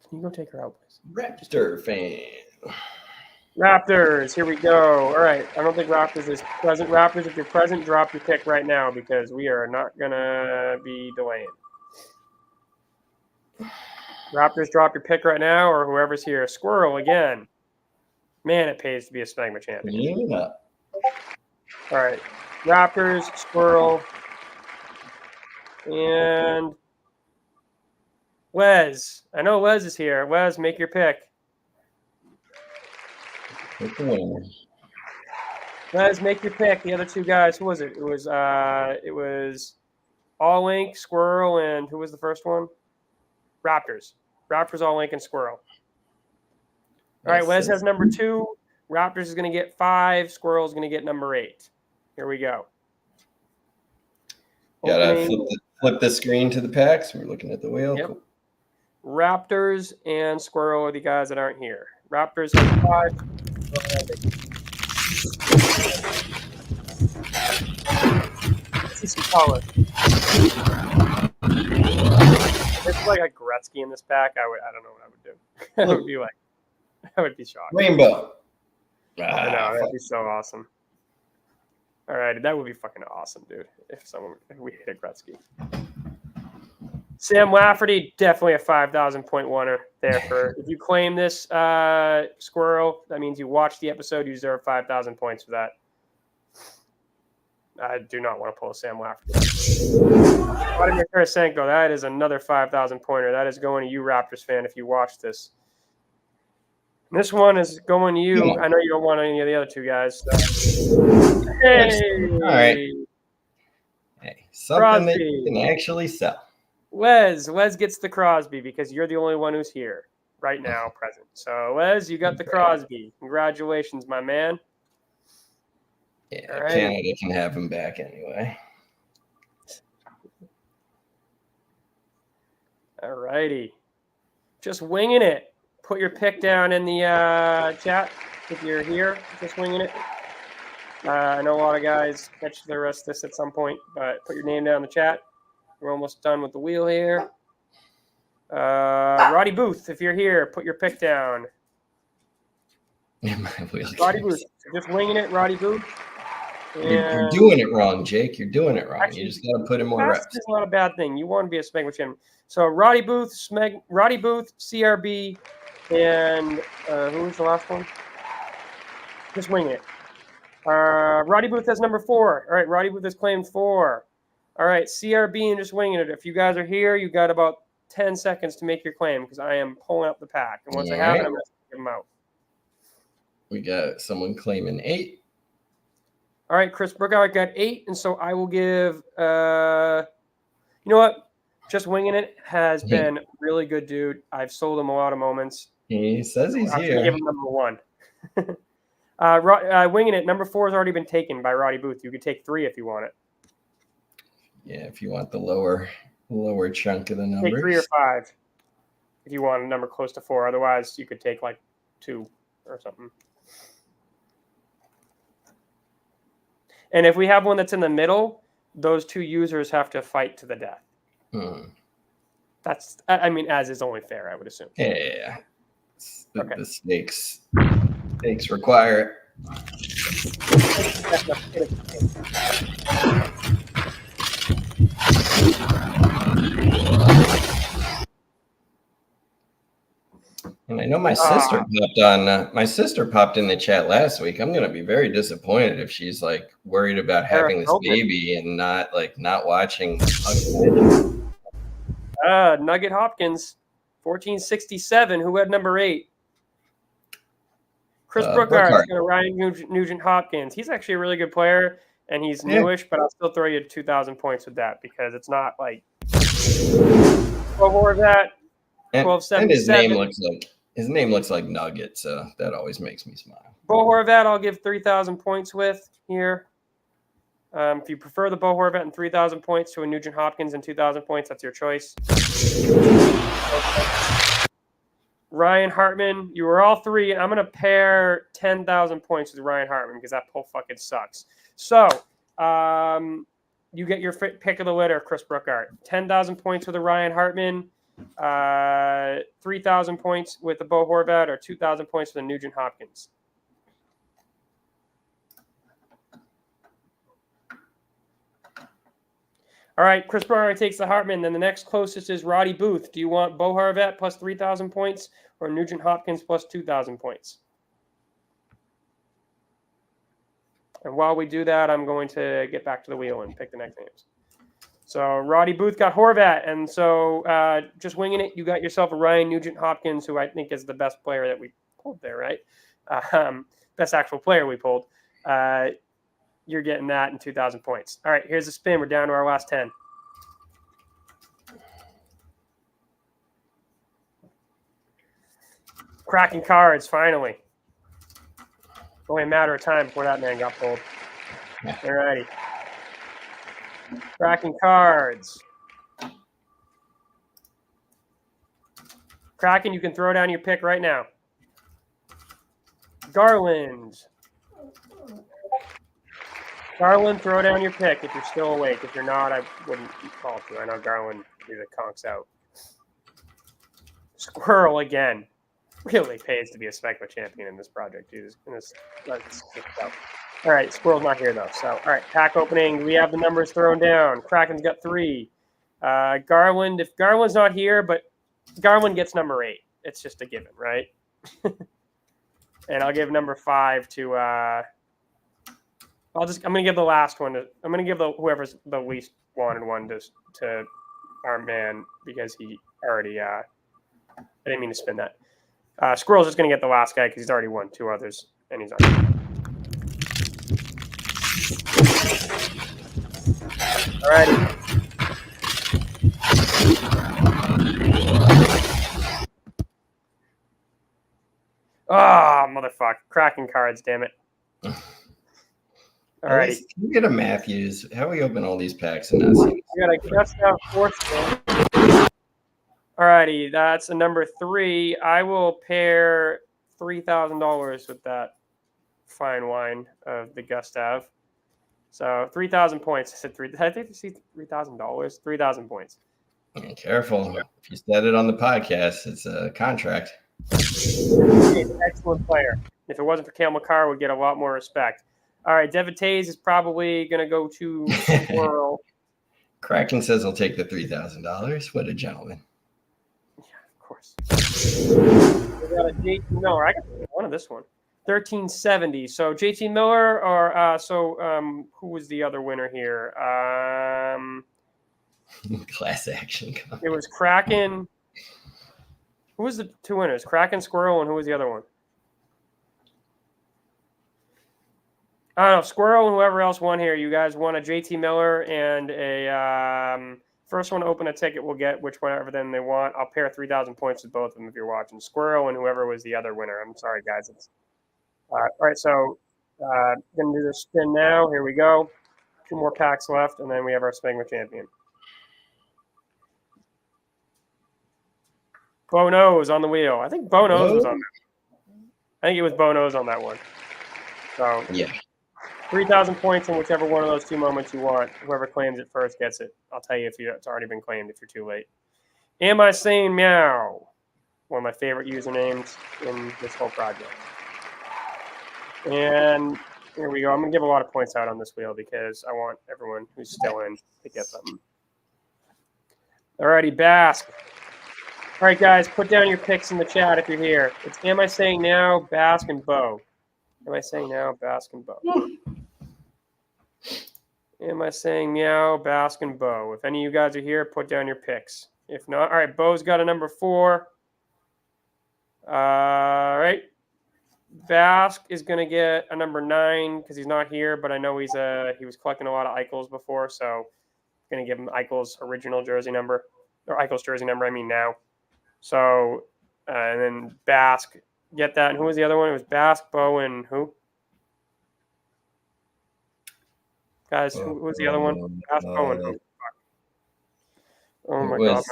Can you go take her out, please? Raptor fan. Raptors, here we go. All right, I don't think Raptors is present. Raptors, if you're present, drop your pick right now because we are not going to be delaying. Raptors, drop your pick right now, or whoever's here. Squirrel again. Man, it pays to be a Smegma champion. Yeah. All right, Raptors, Squirrel, and Wes. I know Wes is here. Wes, make your pick. Guys, make your pick. The other two guys, who was it? It was All Link, Squirrel, and who was the first one? Raptors. Raptors, All Link, and Squirrel. All right, Wes has number 2. Raptors is going to get 5. Squirrel is going to get number 8. Here we go. Gotta flip the screen to the packs. We're looking at the wheel. Yep. Cool. Raptors and Squirrel are the guys that aren't here. Raptors have 5. See some color. It's like a Gretzky in this pack. I don't know what I would do. I would be like, I would be shocked. Rainbow. I know, that'd be so awesome. All right, that would be fucking awesome, dude. If we hit a Gretzky. Sam Lafferty, definitely a 5,000 point winner there for. If you claim this Squirrel, that means you watched the episode. You deserve 5,000 points for that. I do not want to pull a Sam Lafferty. Vladimir Tarasenko, that is another 5,000 pointer. That is going to you, Raptors fan, if you watch this. And this one is going to you. I know you don't want any of the other two guys. So. Hey! All right. Hey, something Crosby. That you can actually sell. Wes gets the Crosby because you're the only one who's here right now, present. So, Wes, you got the Crosby. Congratulations, my man. Yeah, right. Canada can have him back anyway. All righty. Just winging it. Put your pick down in the chat if you're here. Just winging it. I know a lot of guys catch the rest of this at some point, but put your name down in the chat. We're almost done with the wheel here. Roddy Booth, if you're here, put your pick down. Roddy Booth. Just winging it, Roddy Booth. You're doing it wrong, Jake. You're doing it wrong. Actually, you just got to put in more reps. It's not a bad thing. You want to be a Smegma champion. So Roddy Booth, CRB, and who was the last one? Just wing it. Roddy Booth has number 4. All right, Roddy Booth has claimed 4. All right, CRB and just winging it. If you guys are here, you got about 10 seconds to make your claim because I am pulling up the pack. And once I have it, I'm going to give them out. We got someone claiming 8. All right, Chris Burgard got 8, and so I will give. You know what? Just winging it has been really good, dude. I've sold him a lot of moments. He says he's here. I'm give him number 1. Winging it, number 4 has already been taken by Roddy Booth. You could take 3 if you want it. Yeah, if you want the lower chunk of the numbers. Take 3 or 5 if you want a number close to 4. Otherwise, you could take like 2 or something. And if we have one that's in the middle, those 2 users have to fight to the death. That's, I mean, as is only fair, I would assume. Yeah. The stakes require it. And I know my sister popped in the chat last week. I'm gonna be very disappointed if she's like worried about having this baby and not watching. Nugget Hopkins, 1467. Who had number 8? Chris Brookard. Ryan Nugent Hopkins. He's actually a really good player, and he's newish, but I'll still throw you 2,000 points with that because it's not like 12 more of that. 1277. And his name looks like Nugget, so that always makes me smile. Bo Horvat, I'll give 3,000 points with here. If you prefer the Bo Horvat and 3,000 points to a Nugent Hopkins and 2,000 points, that's your choice. Ryan Hartman, you were all three. I'm going to pair 10,000 points with Ryan Hartman because that poll fucking sucks. So you get your pick of the litter, Chris Brookart. 10,000 points with a Ryan Hartman, 3,000 points with a Bo Horvat, or 2,000 points with a Nugent Hopkins. All right, Chris Brookart takes the Hartman. Then the next closest is Roddy Booth. Do you want Bo Horvat plus 3,000 points or Nugent Hopkins plus 2,000 points? And while we do that, I'm going to get back to the wheel and pick the next names. So Roddy Booth got Horvat, and so just winging it, you got yourself a Ryan Nugent Hopkins, who I think is the best player that we pulled there, right? Best actual player we pulled. You're getting that in 2,000 points. All right, here's the spin. We're down to our last 10. Cracking cards, finally. Only a matter of time before that man got pulled. All righty. Cracking cards. Kraken, you can throw down your pick right now. Garland. Garland, throw down your pick if you're still awake. If you're not, I wouldn't call to. I know Garland either conks out. Squirrel again. Really pays to be a Specma champion in this project, dude. All right, Squirrel's not here, though. So, all right, pack opening. We have the numbers thrown down. Kraken's got 3. Garland, if Garland's not here, but Garland gets number 8. It's just a given, right? And I'll give number 5 to I'm going to give the last one. I'm going to give whoever's the least wanted one to our man because he already. I didn't mean to spin that. Squirrel's just going to get the last guy because he's already won 2 others, and he's on. All righty. Oh, motherfucker. Cracking cards, damn it. All right. Can you get a Matthews? How do we open all these packs and not see? We got a guest out fourth. All righty, that's a number 3. I will pair $3,000 with that fine wine of the Gustav. So 3,000 points. I said 3. I think you see $3,000. 3,000 points. Careful. If you said it on the podcast, it's a contract. He's an excellent player. If it wasn't for Cale Makar, we'd get a lot more respect. All right, Devin Tays is probably going to go to Squirrel. Kraken says he'll take the $3,000. What a gentleman. Yeah, of course. We got a JT Miller. I got one of this one. 1370. So JT Miller or who was the other winner here? Class action. It was Kraken. Who was the 2 winners? Kraken, Squirrel, and who was the other one? I don't know. Squirrel and whoever else won here. You guys won a JT Miller and a first one to open a ticket will get whichever then they want. I'll pair 3,000 points with both of them if you're watching. Squirrel and whoever was the other winner. I'm sorry, guys. All right, so going to do the spin now. Here we go. 2 more packs left, and then we have our Spengler champion. Bo Nose on the wheel. I think Bo Nose was on that. I think it was Bo Nose on that one. So yeah. 3,000 points in whichever one of those 2 moments you want. Whoever claims it first gets it. I'll tell you if it's already been claimed if you're too late. Am I saying meow? One of my favorite usernames in this whole project. And here we go. I'm going to give a lot of points out on this wheel because I want everyone who's still in to get them. All righty, Basque. All right, guys, put down your picks in the chat if you're here. It's Am I Saying Now, Basque, and Bo. Am I saying now, Basque, and Bo? Am I saying meow, Basque, and Bo? If any of you guys are here, put down your picks. If not, all right, Bo's got a number 4. All right. Basque is going to get a number 9 because he's not here, but I know he was collecting a lot of Eichels before, so I'm going to give him Eichel's original jersey number, or Eichel's jersey number, I mean now. So, and then Basque, get that. And who was the other one? It was Basque, Bo, and who? Guys, who was the other one? Ask Bowen. Oh my God.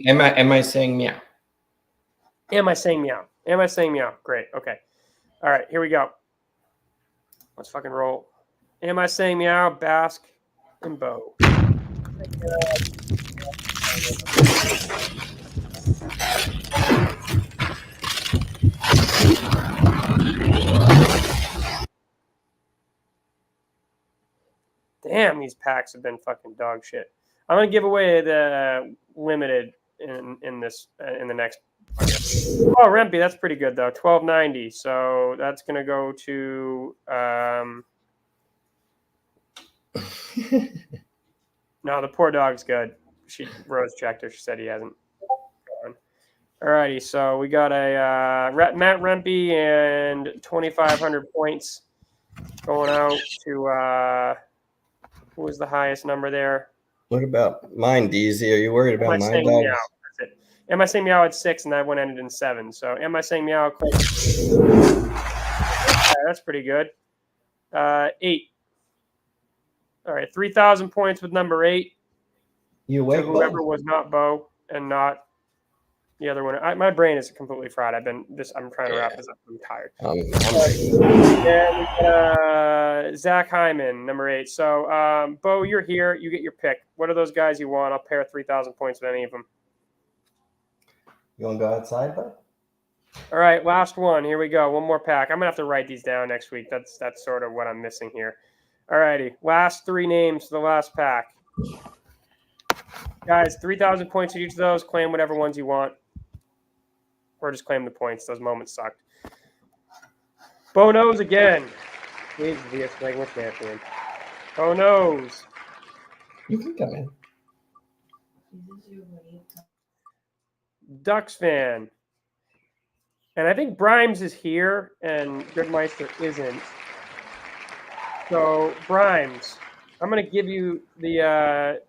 Am I saying meow? Am I saying meow? Am I saying meow? Great. Okay. All right. Here we go. Let's fucking roll. Am I saying meow? Bask and Bo. Damn, these packs have been fucking dog shit. I'm gonna give away the limited in this in the next. Oh, Rempy, that's pretty good though. 1290. So that's gonna go to. No, the poor dog's good. She Rose checked her. She said he hasn't gone. Alrighty, so we got a Matt Rempy and 2,500 points going out to who was the highest number there? What about mine, DZ? Are you worried about my dogs? Meow? That's it. Am I saying meow at 6, and that one ended in 7. So am I saying meow? Okay, that's pretty good. 8. All right, 3,000 points with number 8. You awake, whoever was not Bo and not the other one. My brain is completely fried. I'm trying to wrap this up. I'm tired. And Zach Hyman, number 8. So, Bo, you're here. You get your pick. What are those guys you want? I'll pair 3,000 points with any of them. You want to go outside, bud? All right, last one. Here we go. One more pack. I'm gonna have to write these down next week. That's sort of what I'm missing here. All righty, last 3 names for the last pack. Guys, 3,000 points at each of those. Claim whatever ones you want. Or just claim the points. Those moments sucked. Bo knows again. Please be a Smegma champion. Bo knows. You can come in. Ducks fan. And I think Brimes is here and Goodmeister isn't. So, Brimes, I'm going to give you the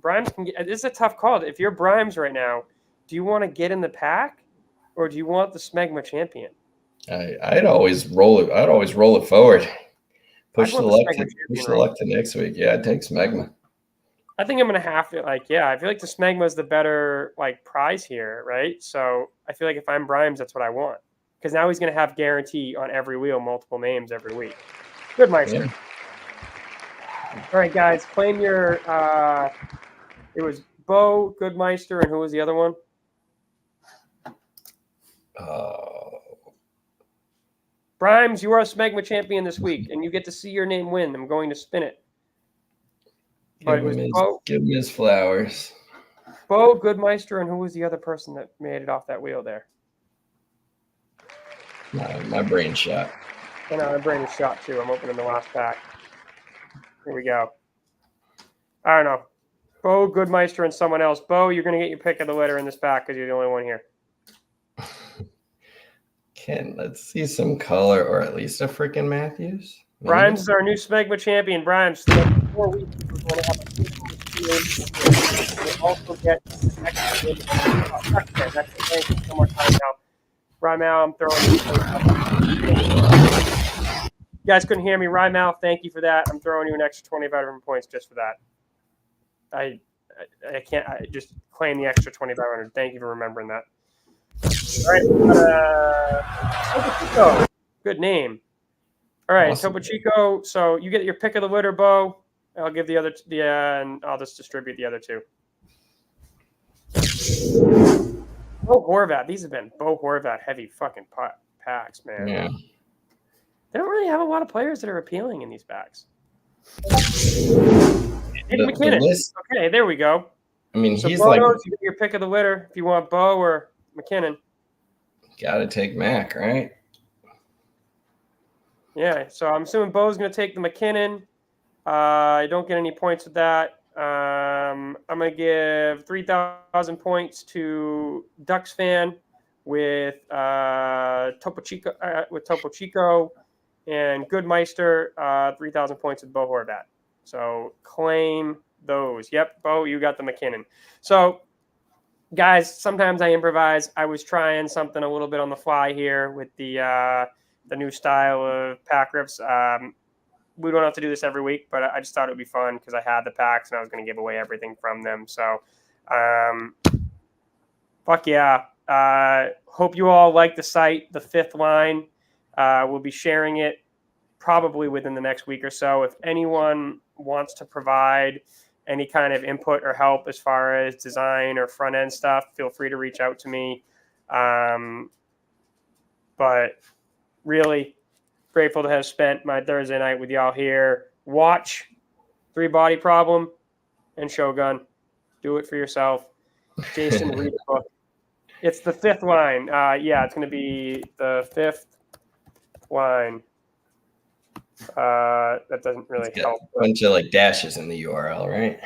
Brimes can get. This is a tough call. If you're Brimes right now, do you want to get in the pack, or do you want the Smegma champion? I'd always roll it. I'd always roll it forward. Push the luck to next week. Yeah, it takes Smegma. I think I'm gonna have to I feel like the Smegma is the better prize here, right? So I feel like if I'm Brimes, that's what I want, because now he's gonna have guarantee on every wheel, multiple names every week. Good, Meister. Yeah. All right, guys, claim your. It was Bo, Goodmeister, and who was the other one? Brimes, you are a Smegma champion this week, and you get to see your name win. I'm going to spin it. But it was Bo. Give him his flowers. Bo, Goodmeister, and who was the other person that made it off that wheel there? My brain shot. I know, my brain is shot too. I'm opening the last pack. Here we go. I don't know. Bo, Goodmeister, and someone else. Bo, you're going to get your pick of the litter in this pack because you're the only one here. Ken, let's see some color, or at least a freaking Matthews. Maybe. Brimes is our new Smegma champion. Brimes, 4 weeks. We're going to have a we'll also get an extra That's thank you so much now. Rymal, I'm throwing you guys couldn't hear me. Rymal, thank you for that. I'm throwing you an extra 2,500 points just for that. I can't. I just claim the extra 2,500. Thank you for remembering that. All right. Topo Chico. Good name. All right, awesome. Topo Chico. So you get your pick of the litter, Bo. I'll give the other and I'll just distribute the other 2. Bo Horvat. These have been Bo Horvat heavy fucking packs, man. Yeah. They don't really have a lot of players that are appealing in these packs. McKinnon. Okay, there we go. I mean, so he's Bo knows you get your pick of the litter if you want Bo or McKinnon. Got to take Mac, right? Yeah, so I'm assuming Bo's going to take the McKinnon. I don't get any points with that. I'm going to give 3,000 points to Ducks fan with Topo Chico, and Goodmeister, 3,000 points with Bo Horvat. So claim those. Yep, Bo, you got the McKinnon. So, guys, sometimes I improvise. I was trying something a little bit on the fly here with the new style of pack rips. we don't have to do this every week, but I just thought it would be fun because I had the packs and I was going to give away everything from them. So, fuck yeah. Hope you all like the site, The Fifth Line. We'll be sharing it probably within the next week or so. If anyone wants to provide any kind of input or help as far as design or front end stuff, feel free to reach out to me. But really grateful to have spent my Thursday night with y'all here. Watch Three Body Problem and Shogun. Do it for yourself. Jason, read the book. It's The Fifth Line. Yeah, it's going to be The Fifth Line. That doesn't really help. A bunch of like dashes in the URL, right?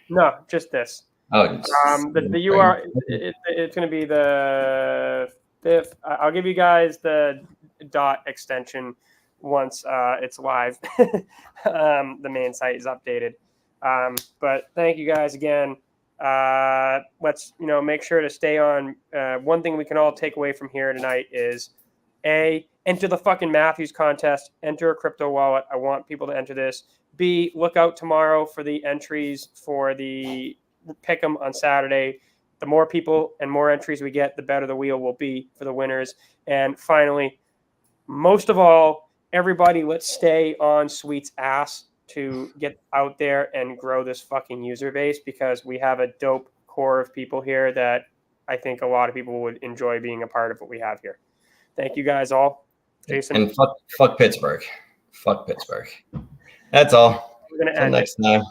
No, just this. Oh, the URL. It's going to be the fifth. I'll give you guys the dot extension once it's live. The main site is updated. But thank you guys again. Let's make sure to stay on. One thing we can all take away from here tonight is enter the fucking Matthews contest. Enter a crypto wallet. I want people to enter this. B, look out tomorrow for the entries for the pick'em on Saturday. The more people and more entries we get, the better the wheel will be for the winners. And finally, most of all, everybody, let's stay on Sweet's ass to get out there and grow this fucking user base, because we have a dope core of people here that I think a lot of people would enjoy being a part of what we have here. Thank you guys all. Jason. And fuck Pittsburgh. Fuck Pittsburgh. That's all. We're gonna Until next time.